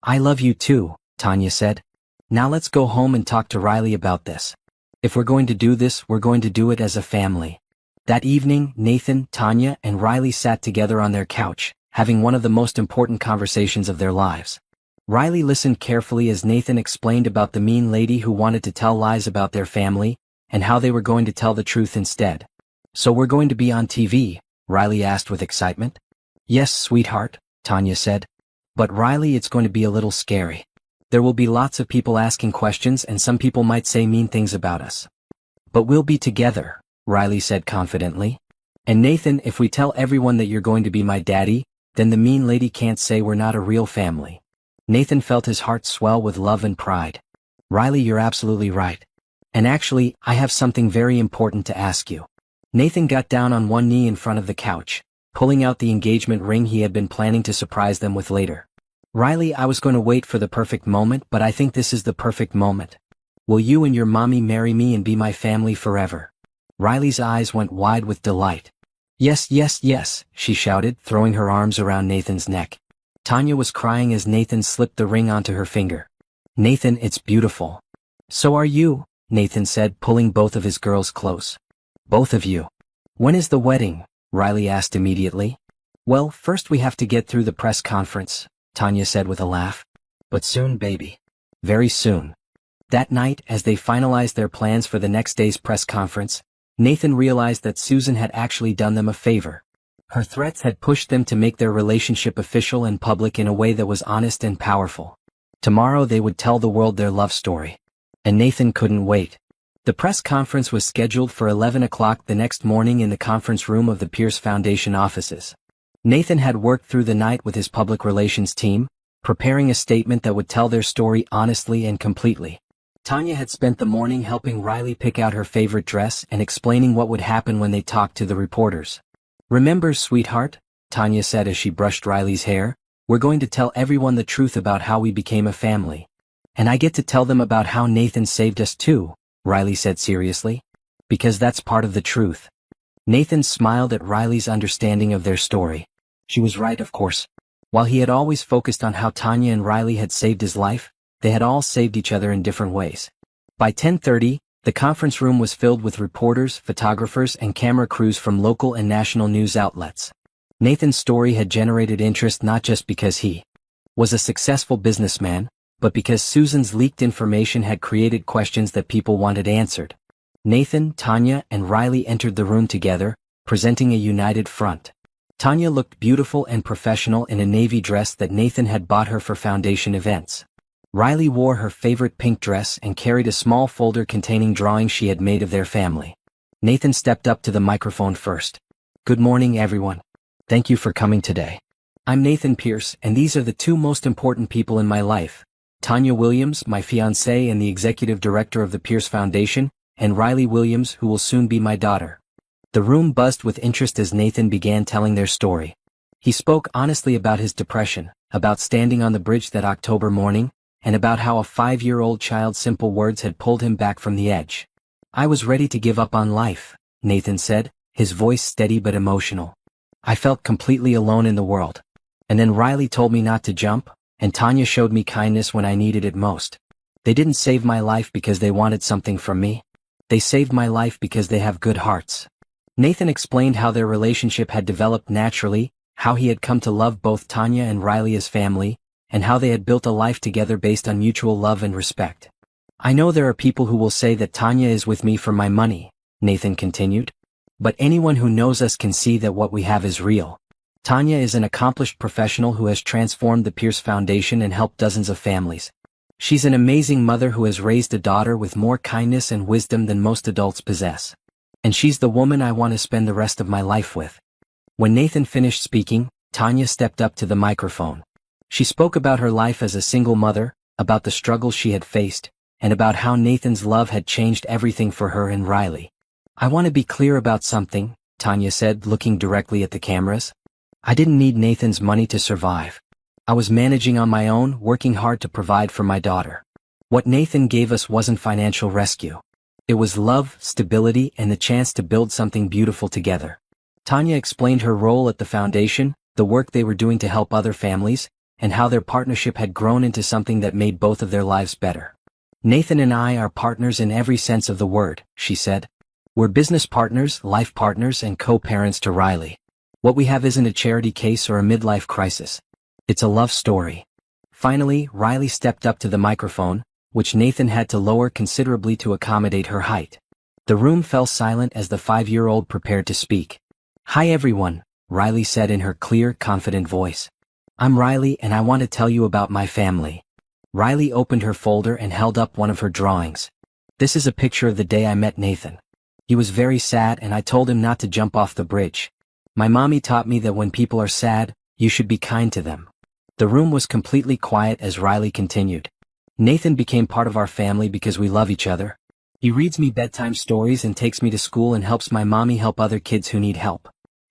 I love you too, Tanya said. Now let's go home and talk to Riley about this. If we're going to do this, we're going to do it as a family. That evening, Nathan, Tanya, and Riley sat together on their couch, having one of the most important conversations of their lives. Riley listened carefully as Nathan explained about the mean lady who wanted to tell lies about their family, and how they were going to tell the truth instead. So we're going to be on TV? Riley asked with excitement. Yes, sweetheart, Tanya said. But Riley, it's going to be a little scary. There will be lots of people asking questions and some people might say mean things about us. But we'll be together, Riley said confidently. And Nathan, if we tell everyone that you're going to be my daddy, then the mean lady can't say we're not a real family. Nathan felt his heart swell with love and pride. Riley, you're absolutely right. And actually, I have something very important to ask you. Nathan got down on one knee in front of the couch, pulling out the engagement ring he had been planning to surprise them with later. Riley, I was going to wait for the perfect moment, but I think this is the perfect moment. Will you and your mommy marry me and be my family forever? Riley's eyes went wide with delight. Yes, yes, yes, she shouted, throwing her arms around Nathan's neck. Tanya was crying as Nathan slipped the ring onto her finger. Nathan, it's beautiful. So are you, Nathan said, pulling both of his girls close. Both of you. When is the wedding? Riley asked immediately. Well, first we have to get through the press conference, Tanya said with a laugh. But soon, baby. Very soon. That night, as they finalized their plans for the next day's press conference, Nathan realized that Susan had actually done them a favor. Her threats had pushed them to make their relationship official and public in a way that was honest and powerful. Tomorrow they would tell the world their love story. And Nathan couldn't wait. The press conference was scheduled for 11 o'clock the next morning in the conference room of the Pierce Foundation offices. Nathan had worked through the night with his public relations team, preparing a statement that would tell their story honestly and completely. Tanya had spent the morning helping Riley pick out her favorite dress and explaining what would happen when they talked to the reporters. Remember, sweetheart, Tanya said as she brushed Riley's hair, we're going to tell everyone the truth about how we became a family. And I get to tell them about how Nathan saved us too, Riley said seriously. Because that's part of the truth. Nathan smiled at Riley's understanding of their story. She was right, of course. While he had always focused on how Tanya and Riley had saved his life, they had all saved each other in different ways. By 10:30, the conference room was filled with reporters, photographers, and camera crews from local and national news outlets. Nathan's story had generated interest not just because he was a successful businessman, but because Susan's leaked information had created questions that people wanted answered. Nathan, Tanya, and Riley entered the room together, presenting a united front. Tanya looked beautiful and professional in a navy dress that Nathan had bought her for foundation events. Riley wore her favorite pink dress and carried a small folder containing drawings she had made of their family. Nathan stepped up to the microphone first. Good morning, everyone. Thank you for coming today. I'm Nathan Pierce, and these are the two most important people in my life. Tanya Williams, my fiancée and the executive director of the Pierce Foundation, and Riley Williams, who will soon be my daughter. The room buzzed with interest as Nathan began telling their story. He spoke honestly about his depression, about standing on the bridge that October morning, and about how a 5-year-old child's simple words had pulled him back from the edge. I was ready to give up on life, Nathan said, his voice steady but emotional. I felt completely alone in the world. And then Riley told me not to jump, and Tanya showed me kindness when I needed it most. They didn't save my life because they wanted something from me. They saved my life because they have good hearts. Nathan explained how their relationship had developed naturally, how he had come to love both Tanya and Riley as family, and how they had built a life together based on mutual love and respect. I know there are people who will say that Tanya is with me for my money, Nathan continued. But anyone who knows us can see that what we have is real. Tanya is an accomplished professional who has transformed the Pierce Foundation and helped dozens of families. She's an amazing mother who has raised a daughter with more kindness and wisdom than most adults possess. And she's the woman I want to spend the rest of my life with. When Nathan finished speaking, Tanya stepped up to the microphone. She spoke about her life as a single mother, about the struggles she had faced, and about how Nathan's love had changed everything for her and Riley. I want to be clear about something, Tanya said, looking directly at the cameras. I didn't need Nathan's money to survive. I was managing on my own, working hard to provide for my daughter. What Nathan gave us wasn't financial rescue. It was love, stability, and the chance to build something beautiful together. Tanya explained her role at the foundation, the work they were doing to help other families, and how their partnership had grown into something that made both of their lives better. Nathan and I are partners in every sense of the word, she said. We're business partners, life partners, and co-parents to Riley. What we have isn't a charity case or a midlife crisis. It's a love story. Finally, Riley stepped up to the microphone, which Nathan had to lower considerably to accommodate her height. The room fell silent as the 5-year-old prepared to speak. Hi everyone, Riley said in her clear, confident voice. I'm Riley and I want to tell you about my family. Riley opened her folder and held up one of her drawings. This is a picture of the day I met Nathan. He was very sad and I told him not to jump off the bridge. My mommy taught me that when people are sad, you should be kind to them. The room was completely quiet as Riley continued. Nathan became part of our family because we love each other. He reads me bedtime stories and takes me to school and helps my mommy help other kids who need help.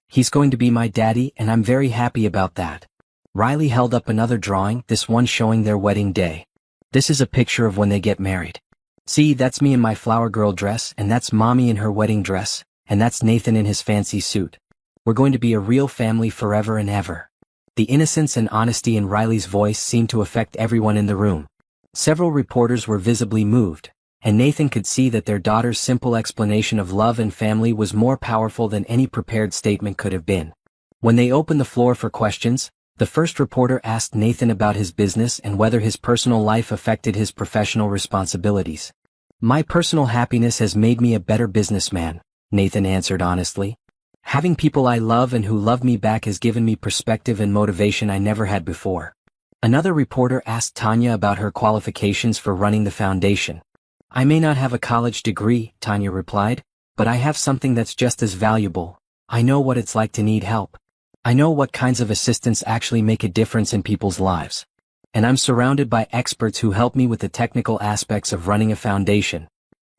He's going to be my daddy and I'm very happy about that. Riley held up another drawing, this one showing their wedding day. This is a picture of when they get married. See, that's me in my flower girl dress, and that's mommy in her wedding dress, and that's Nathan in his fancy suit. We're going to be a real family forever and ever. The innocence and honesty in Riley's voice seemed to affect everyone in the room. Several reporters were visibly moved, and Nathan could see that their daughter's simple explanation of love and family was more powerful than any prepared statement could have been. When they opened the floor for questions, the first reporter asked Nathan about his business and whether his personal life affected his professional responsibilities. My personal happiness has made me a better businessman, Nathan answered honestly. Having people I love and who love me back has given me perspective and motivation I never had before. Another reporter asked Tanya about her qualifications for running the foundation. I may not have a college degree, Tanya replied, but I have something that's just as valuable. I know what it's like to need help. I know what kinds of assistance actually make a difference in people's lives. And I'm surrounded by experts who help me with the technical aspects of running a foundation.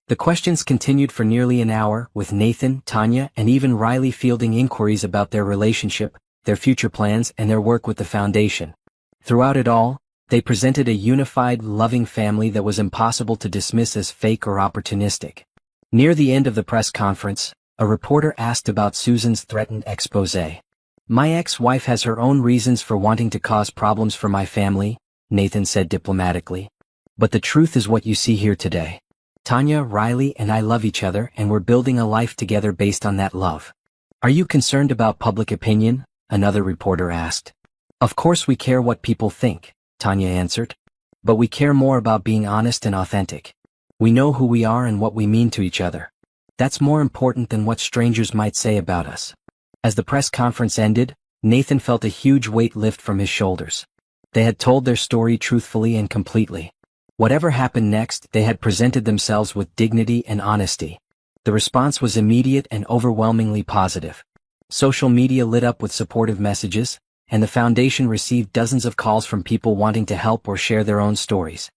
The questions continued for nearly an hour, with Nathan, Tanya, and even Riley fielding inquiries about their relationship, their future plans, and their work with the foundation. Throughout it all, they presented a unified, loving family that was impossible to dismiss as fake or opportunistic. Near the end of the press conference, a reporter asked about Susan's threatened exposé. My ex-wife has her own reasons for wanting to cause problems for my family, Nathan said diplomatically. But the truth is what you see here today. Tanya, Riley, and I love each other and we're building a life together based on that love. Are you concerned about public opinion? Another reporter asked. Of course we care what people think, Tanya answered. But we care more about being honest and authentic. We know who we are and what we mean to each other. That's more important than what strangers might say about us. As the press conference ended, Nathan felt a huge weight lift from his shoulders. They had told their story truthfully and completely. Whatever happened next, they had presented themselves with dignity and honesty. The response was immediate and overwhelmingly positive. Social media lit up with supportive messages, and the foundation received dozens of calls from people wanting to help or share their own stories.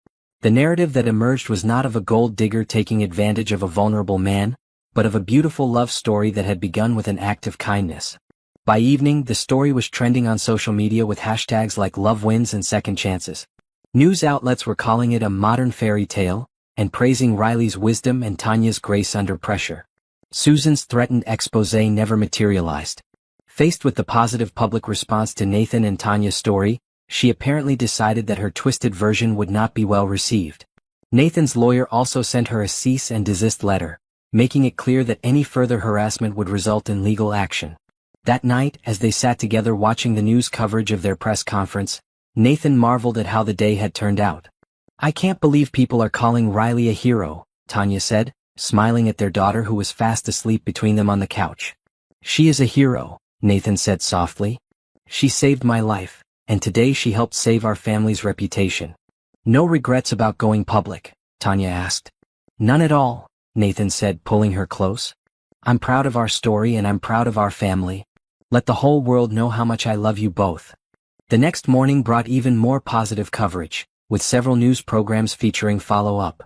The narrative that emerged was not of a gold digger taking advantage of a vulnerable man, but of a beautiful love story that had begun with an act of kindness. By evening, the story was trending on social media with hashtags like love wins and second chances. News outlets were calling it a modern fairy tale, and praising Riley's wisdom and Tanya's grace under pressure. Susan's threatened exposé never materialized. Faced with the positive public response to Nathan and Tanya's story, she apparently decided that her twisted version would not be well received. Nathan's lawyer also sent her a cease and desist letter, making it clear that any further harassment would result in legal action. That night, as they sat together watching the news coverage of their press conference, Nathan marveled at how the day had turned out. "I can't believe people are calling Riley a hero," Tanya said, smiling at their daughter who was fast asleep between them on the couch. "She is a hero," Nathan said softly. "She saved my life, and today she helped save our family's reputation." "No regrets about going public?" Tanya asked. "None at all," Nathan said, pulling her close. "I'm proud of our story and I'm proud of our family. Let the whole world know how much I love you both." The next morning brought even more positive coverage, with several news programs featuring follow-up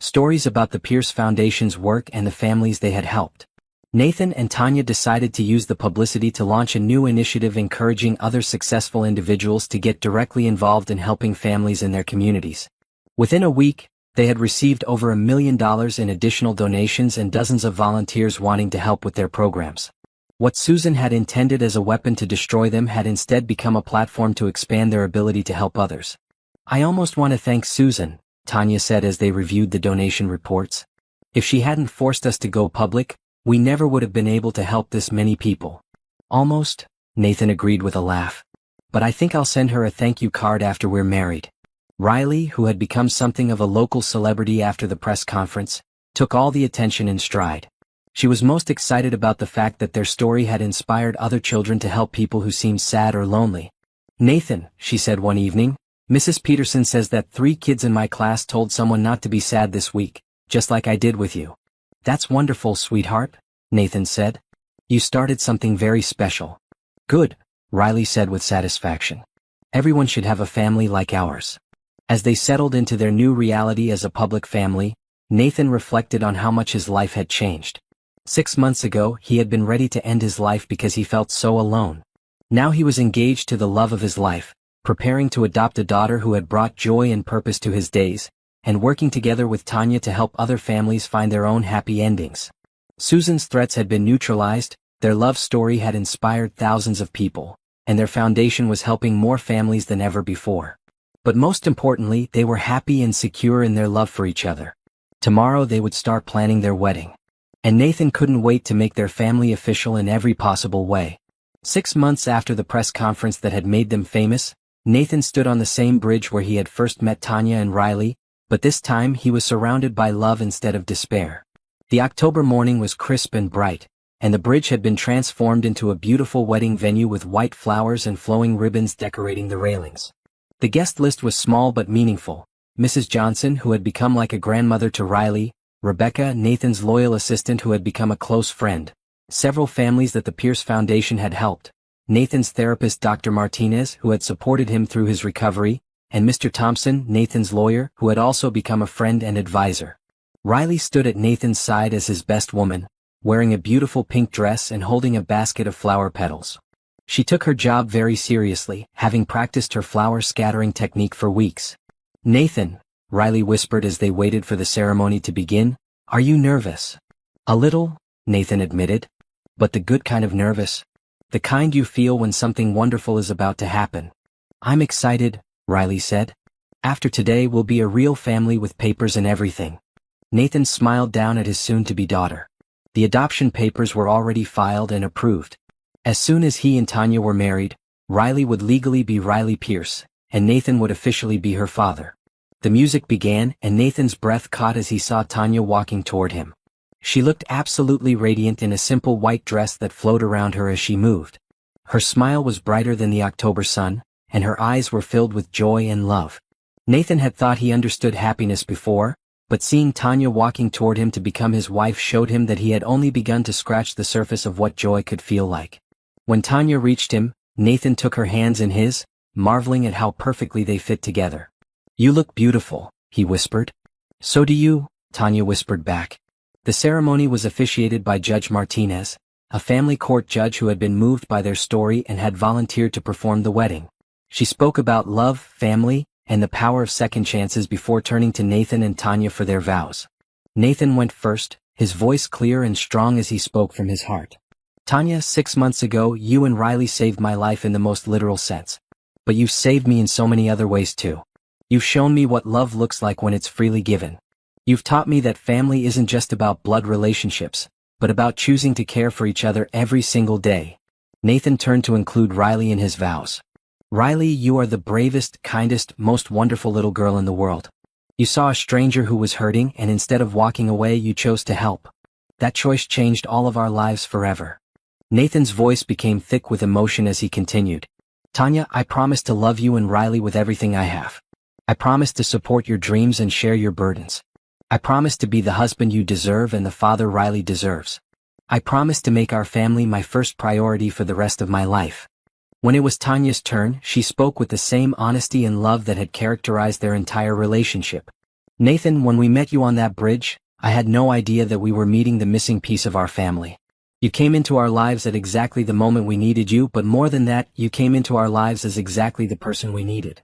stories about the Pierce Foundation's work and the families they had helped. Nathan and Tanya decided to use the publicity to launch a new initiative encouraging other successful individuals to get directly involved in helping families in their communities. Within a week, they had received over $1 million in additional donations and dozens of volunteers wanting to help with their programs. What Susan had intended as a weapon to destroy them had instead become a platform to expand their ability to help others. "I almost want to thank Susan," Tanya said as they reviewed the donation reports. "If she hadn't forced us to go public, we never would have been able to help this many people." "Almost," Nathan agreed with a laugh. "But I think I'll send her a thank you card after we're married." Riley, who had become something of a local celebrity after the press conference, took all the attention in stride. She was most excited about the fact that their story had inspired other children to help people who seemed sad or lonely. "Nathan," she said one evening, "Mrs. Peterson says that 3 kids in my class told someone not to be sad this week, just like I did with you." "That's wonderful, sweetheart," Nathan said. "You started something very special." "Good," Riley said with satisfaction. "Everyone should have a family like ours." As they settled into their new reality as a public family, Nathan reflected on how much his life had changed. 6 months ago, he had been ready to end his life because he felt so alone. Now he was engaged to the love of his life, preparing to adopt a daughter who had brought joy and purpose to his days, and working together with Tanya to help other families find their own happy endings. Susan's threats had been neutralized, their love story had inspired thousands of people, and their foundation was helping more families than ever before. But most importantly, they were happy and secure in their love for each other. Tomorrow they would start planning their wedding. And Nathan couldn't wait to make their family official in every possible way. 6 months after the press conference that had made them famous, Nathan stood on the same bridge where he had first met Tanya and Riley, but this time he was surrounded by love instead of despair. The October morning was crisp and bright, and the bridge had been transformed into a beautiful wedding venue with white flowers and flowing ribbons decorating the railings. The guest list was small but meaningful. Mrs. Johnson, who had become like a grandmother to Riley, Rebecca, Nathan's loyal assistant who had become a close friend, several families that the Pierce Foundation had helped, Nathan's therapist Dr. Martinez who had supported him through his recovery, and Mr. Thompson, Nathan's lawyer, who had also become a friend and advisor. Riley stood at Nathan's side as his best woman, wearing a beautiful pink dress and holding a basket of flower petals. She took her job very seriously, having practiced her flower scattering technique for weeks. "Nathan," Riley whispered as they waited for the ceremony to begin, "are you nervous?" "A little," Nathan admitted. "But the good kind of nervous. The kind you feel when something wonderful is about to happen." "I'm excited," Riley said. "After today we'll be a real family with papers and everything." Nathan smiled down at his soon-to-be daughter. The adoption papers were already filed and approved. As soon as he and Tanya were married, Riley would legally be Riley Pierce, and Nathan would officially be her father. The music began, and Nathan's breath caught as he saw Tanya walking toward him. She looked absolutely radiant in a simple white dress that flowed around her as she moved. Her smile was brighter than the October sun, and her eyes were filled with joy and love. Nathan had thought he understood happiness before, but seeing Tanya walking toward him to become his wife showed him that he had only begun to scratch the surface of what joy could feel like. When Tanya reached him, Nathan took her hands in his, marveling at how perfectly they fit together. "You look beautiful," he whispered. "So do you," Tanya whispered back. The ceremony was officiated by Judge Martinez, a family court judge who had been moved by their story and had volunteered to perform the wedding. She spoke about love, family, and the power of second chances before turning to Nathan and Tanya for their vows. Nathan went first, his voice clear and strong as he spoke from his heart. "Tanya, 6 months ago you and Riley saved my life in the most literal sense. But you've saved me in so many other ways too. You've shown me what love looks like when it's freely given. You've taught me that family isn't just about blood relationships, but about choosing to care for each other every single day." Nathan turned to include Riley in his vows. "Riley, you are the bravest, kindest, most wonderful little girl in the world. You saw a stranger who was hurting and instead of walking away you chose to help. That choice changed all of our lives forever." Nathan's voice became thick with emotion as he continued. "Tanya, I promise to love you and Riley with everything I have. I promise to support your dreams and share your burdens. I promise to be the husband you deserve and the father Riley deserves. I promise to make our family my first priority for the rest of my life." When it was Tanya's turn, she spoke with the same honesty and love that had characterized their entire relationship. "Nathan, when we met you on that bridge, I had no idea that we were meeting the missing piece of our family. You came into our lives at exactly the moment we needed you, but more than that, you came into our lives as exactly the person we needed."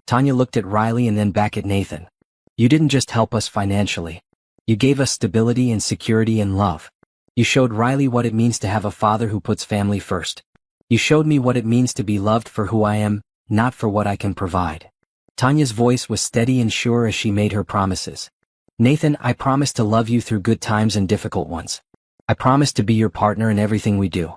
Tanya looked at Riley and then back at Nathan. "You didn't just help us financially. You gave us stability and security and love. You showed Riley what it means to have a father who puts family first. You showed me what it means to be loved for who I am, not for what I can provide." Tanya's voice was steady and sure as she made her promises. "Nathan, I promise to love you through good times and difficult ones. I promise to be your partner in everything we do.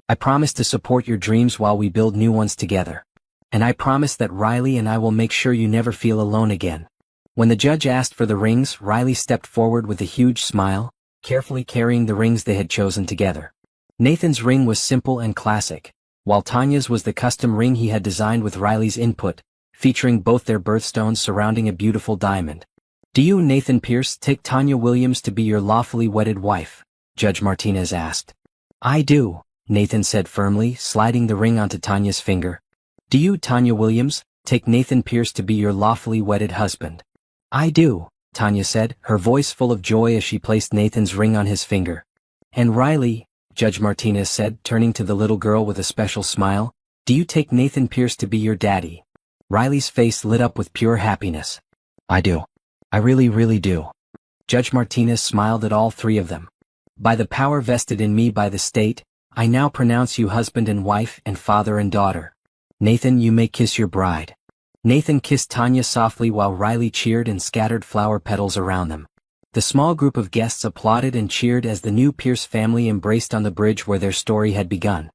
I promise to support your dreams while we build new ones together. And I promise that Riley and I will make sure you never feel alone again." When the judge asked for the rings, Riley stepped forward with a huge smile, carefully carrying the rings they had chosen together. Nathan's ring was simple and classic, while Tanya's was the custom ring he had designed with Riley's input, featuring both their birthstones surrounding a beautiful diamond. "Do you, Nathan Pierce, take Tanya Williams to be your lawfully wedded wife?" Judge Martinez asked. "I do," Nathan said firmly, sliding the ring onto Tanya's finger. "Do you, Tanya Williams, take Nathan Pierce to be your lawfully wedded husband?" "I do," Tanya said, her voice full of joy as she placed Nathan's ring on his finger. "And Riley," Judge Martinez said, turning to the little girl with a special smile, "do you take Nathan Pierce to be your daddy?" Riley's face lit up with pure happiness. "I do. I really, really do." Judge Martinez smiled at all three of them. "By the power vested in me by the state, I now pronounce you husband and wife and father and daughter. Nathan, you may kiss your bride." Nathan kissed Tanya softly while Riley cheered and scattered flower petals around them. The small group of guests applauded and cheered as the new Pierce family embraced on the bridge where their story had begun.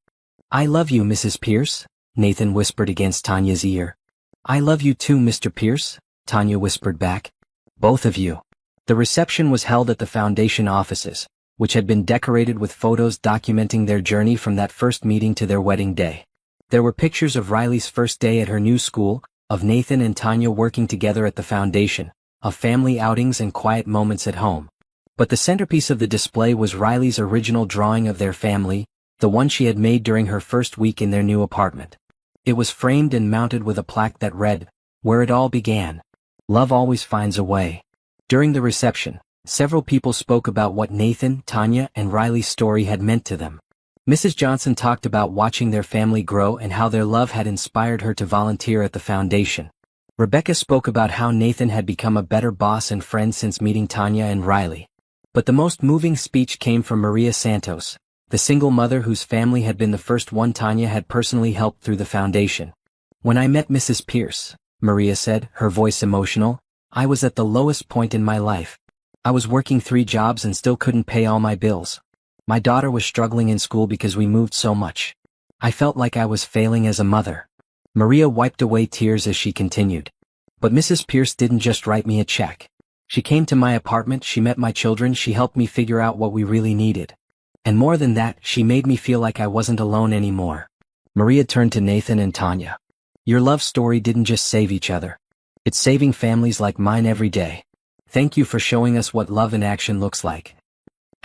"I love you, Mrs. Pierce," Nathan whispered against Tanya's ear. "I love you too, Mr. Pierce," Tanya whispered back. "Both of you." The reception was held at the foundation offices, which had been decorated with photos documenting their journey from that first meeting to their wedding day. There were pictures of Riley's first day at her new school, of Nathan and Tanya working together at the foundation, of family outings and quiet moments at home. But the centerpiece of the display was Riley's original drawing of their family, the one she had made during her first week in their new apartment. It was framed and mounted with a plaque that read, "Where it all began. Love always finds a way." During the reception, several people spoke about what Nathan, Tanya, and Riley's story had meant to them. Mrs. Johnson talked about watching their family grow and how their love had inspired her to volunteer at the foundation. Rebecca spoke about how Nathan had become a better boss and friend since meeting Tanya and Riley. But the most moving speech came from Maria Santos, the single mother whose family had been the first one Tanya had personally helped through the foundation. "When I met Mrs. Pierce," Maria said, her voice emotional, "I was at the lowest point in my life. I was working 3 jobs and still couldn't pay all my bills. My daughter was struggling in school because we moved so much. I felt like I was failing as a mother." Maria wiped away tears as she continued. "But Mrs. Pierce didn't just write me a check. She came to my apartment, she met my children, she helped me figure out what we really needed. And more than that, she made me feel like I wasn't alone anymore." Maria turned to Nathan and Tanya. "Your love story didn't just save each other. It's saving families like mine every day. Thank you for showing us what love in action looks like."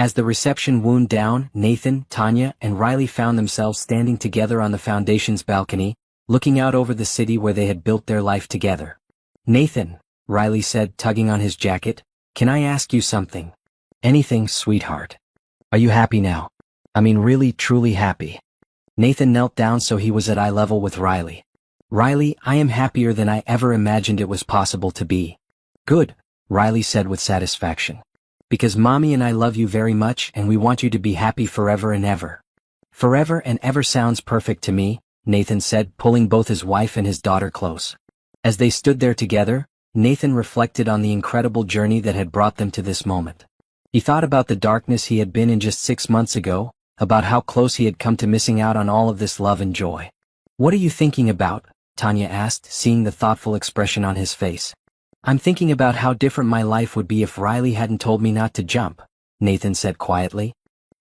As the reception wound down, Nathan, Tanya, and Riley found themselves standing together on the foundation's balcony, looking out over the city where they had built their life together. "Nathan," Riley said, tugging on his jacket, "can I ask you something?" "Anything, sweetheart." "Are you happy now? I mean really, truly happy?" Nathan knelt down so he was at eye level with Riley. "Riley, I am happier than I ever imagined it was possible to be." "Good," Riley said with satisfaction. "Because Mommy and I love you very much and we want you to be happy forever and ever." "Forever and ever sounds perfect to me," Nathan said, pulling both his wife and his daughter close. As they stood there together, Nathan reflected on the incredible journey that had brought them to this moment. He thought about the darkness he had been in just 6 months ago, about how close he had come to missing out on all of this love and joy. "What are you thinking about?" Tanya asked, seeing the thoughtful expression on his face. "I'm thinking about how different my life would be if Riley hadn't told me not to jump," Nathan said quietly.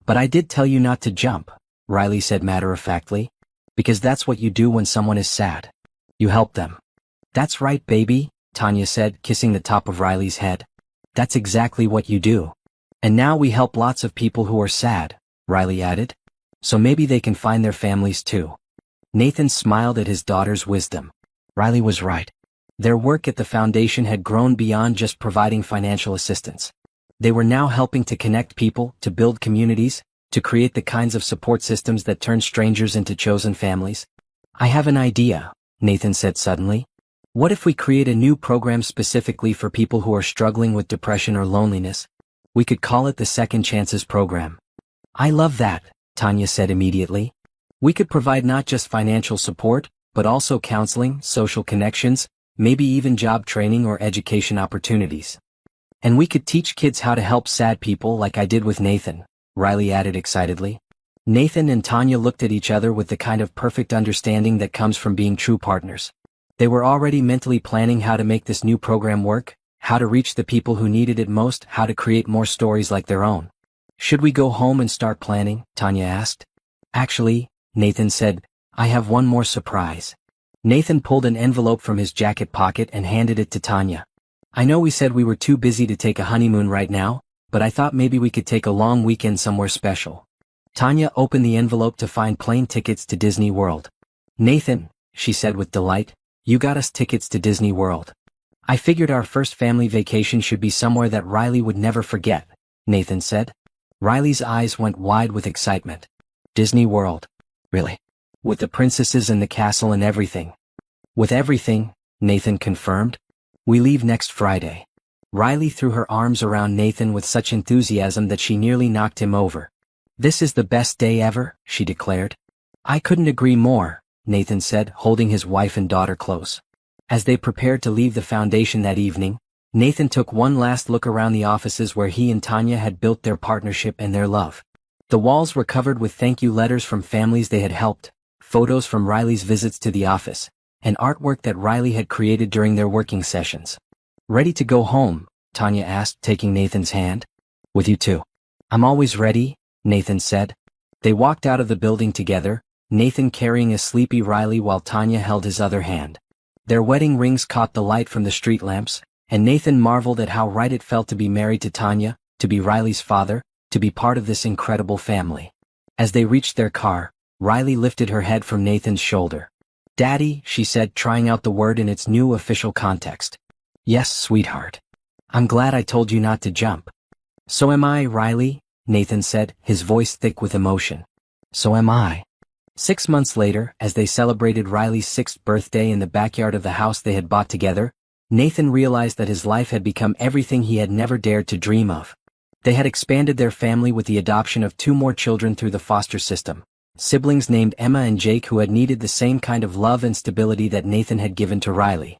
"But I did tell you not to jump," Riley said matter-of-factly. "Because that's what you do when someone is sad. You help them." "That's right, baby," Tanya said, kissing the top of Riley's head. "That's exactly what you do. And now we help lots of people who are sad," Riley added. "So maybe they can find their families too." Nathan smiled at his daughter's wisdom. Riley was right. Their work at the foundation had grown beyond just providing financial assistance. They were now helping to connect people, to build communities, to create the kinds of support systems that turn strangers into chosen families. "I have an idea," Nathan said suddenly. "What if we create a new program specifically for people who are struggling with depression or loneliness? We could call it the Second Chances Program." "I love that," Tanya said immediately. "We could provide not just financial support, but also counseling, social connections, maybe even job training or education opportunities. And we could teach kids how to help sad people like I did with Nathan," Riley added excitedly. Nathan and Tanya looked at each other with the kind of perfect understanding that comes from being true partners. They were already mentally planning how to make this new program work, how to reach the people who needed it most, how to create more stories like their own. "Should we go home and start planning?" Tanya asked. "Actually," Nathan said, "I have one more surprise." Nathan pulled an envelope from his jacket pocket and handed it to Tanya. "I know we said we were too busy to take a honeymoon right now, but I thought maybe we could take a long weekend somewhere special." Tanya opened the envelope to find plane tickets to Disney World. "Nathan," she said with delight, "you got us tickets to Disney World. I figured our first family vacation should be somewhere that Riley would never forget," Nathan said. Riley's eyes went wide with excitement. "Disney World? Really? With the princesses and the castle and everything?" "With everything," Nathan confirmed. "We leave next Friday." Riley threw her arms around Nathan with such enthusiasm that she nearly knocked him over. "This is the best day ever," she declared. "I couldn't agree more," Nathan said, holding his wife and daughter close. As they prepared to leave the foundation that evening, Nathan took one last look around the offices where he and Tanya had built their partnership and their love. The walls were covered with thank you letters from families they had helped, photos from Riley's visits to the office, and artwork that Riley had created during their working sessions. "Ready to go home?" Tanya asked, taking Nathan's hand. "With you too." "I'm always ready," Nathan said. They walked out of the building together, Nathan carrying a sleepy Riley while Tanya held his other hand. Their wedding rings caught the light from the street lamps, and Nathan marveled at how right it felt to be married to Tanya, to be Riley's father, to be part of this incredible family. As they reached their car, Riley lifted her head from Nathan's shoulder. "Daddy," she said, trying out the word in its new official context. "Yes, sweetheart. I'm glad I told you not to jump." "So am I, Riley," Nathan said, his voice thick with emotion. "So am I." 6 months later, as they celebrated Riley's 6th birthday in the backyard of the house they had bought together, Nathan realized that his life had become everything he had never dared to dream of. They had expanded their family with the adoption of 2 more children through the foster system, siblings named Emma and Jake who had needed the same kind of love and stability that Nathan had given to Riley.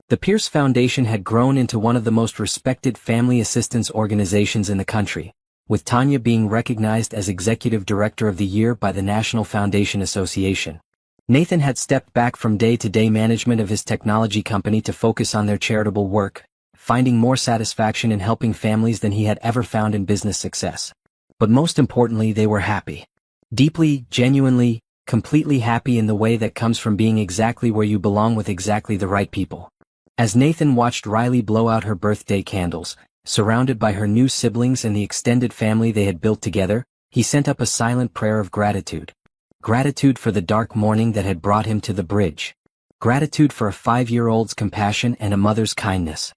The Pierce Foundation had grown into one of the most respected family assistance organizations in the country, with Tanya being recognized as Executive Director of the Year by the National Foundation Association. Nathan had stepped back from day-to-day management of his technology company to focus on their charitable work, finding more satisfaction in helping families than he had ever found in business success. But most importantly, they were happy. Deeply, genuinely, completely happy in the way that comes from being exactly where you belong with exactly the right people. As Nathan watched Riley blow out her birthday candles, Surrounded by her new siblings and the extended family they had built together, he sent up a silent prayer of gratitude. Gratitude for the dark morning that had brought him to the bridge. Gratitude for a 5-year-old's compassion and a mother's kindness.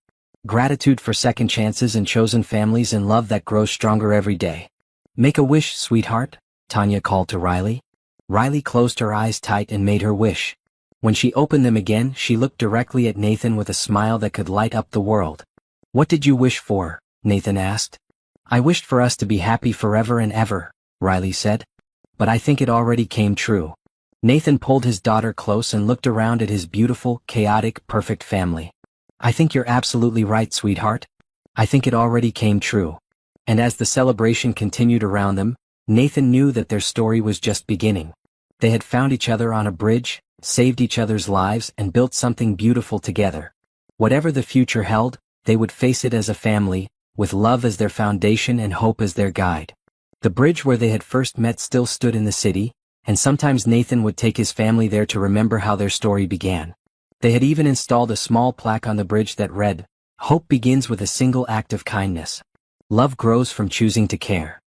Gratitude for second chances and chosen families and love that grows stronger every day. "Make a wish, sweetheart," Tanya called to Riley. Riley closed her eyes tight and made her wish. When she opened them again, she looked directly at Nathan with a smile that could light up the world. "What did you wish for?" Nathan asked. "I wished for us to be happy forever and ever," Riley said. "But I think it already came true." Nathan pulled his daughter close and looked around at his beautiful, chaotic, perfect family. "I think you're absolutely right, sweetheart. I think it already came true." And as the celebration continued around them, Nathan knew that their story was just beginning. They had found each other on a bridge, saved each other's lives, and built something beautiful together. Whatever the future held, they would face it as a family, with love as their foundation and hope as their guide. The bridge where they had first met still stood in the city, and sometimes Nathan would take his family there to remember how their story began. They had even installed a small plaque on the bridge that read, "Hope begins with a single act of kindness. Love grows from choosing to care."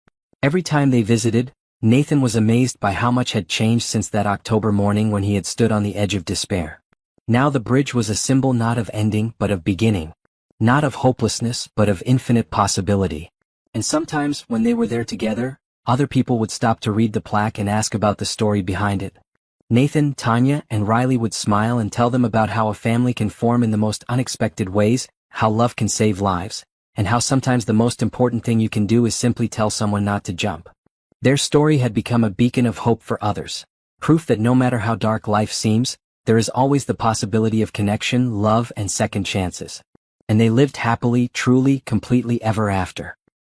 Every time they visited, Nathan was amazed by how much had changed since that October morning when he had stood on the edge of despair. Now the bridge was a symbol not of ending but of beginning. Not of hopelessness but of infinite possibility. And sometimes, when they were there together, other people would stop to read the plaque and ask about the story behind it. Nathan, Tanya, and Riley would smile and tell them about how a family can form in the most unexpected ways, how love can save lives, and how sometimes the most important thing you can do is simply tell someone not to jump. Their story had become a beacon of hope for others, proof that no matter how dark life seems, there is always the possibility of connection, love, and second chances. And they lived happily, truly, completely ever after.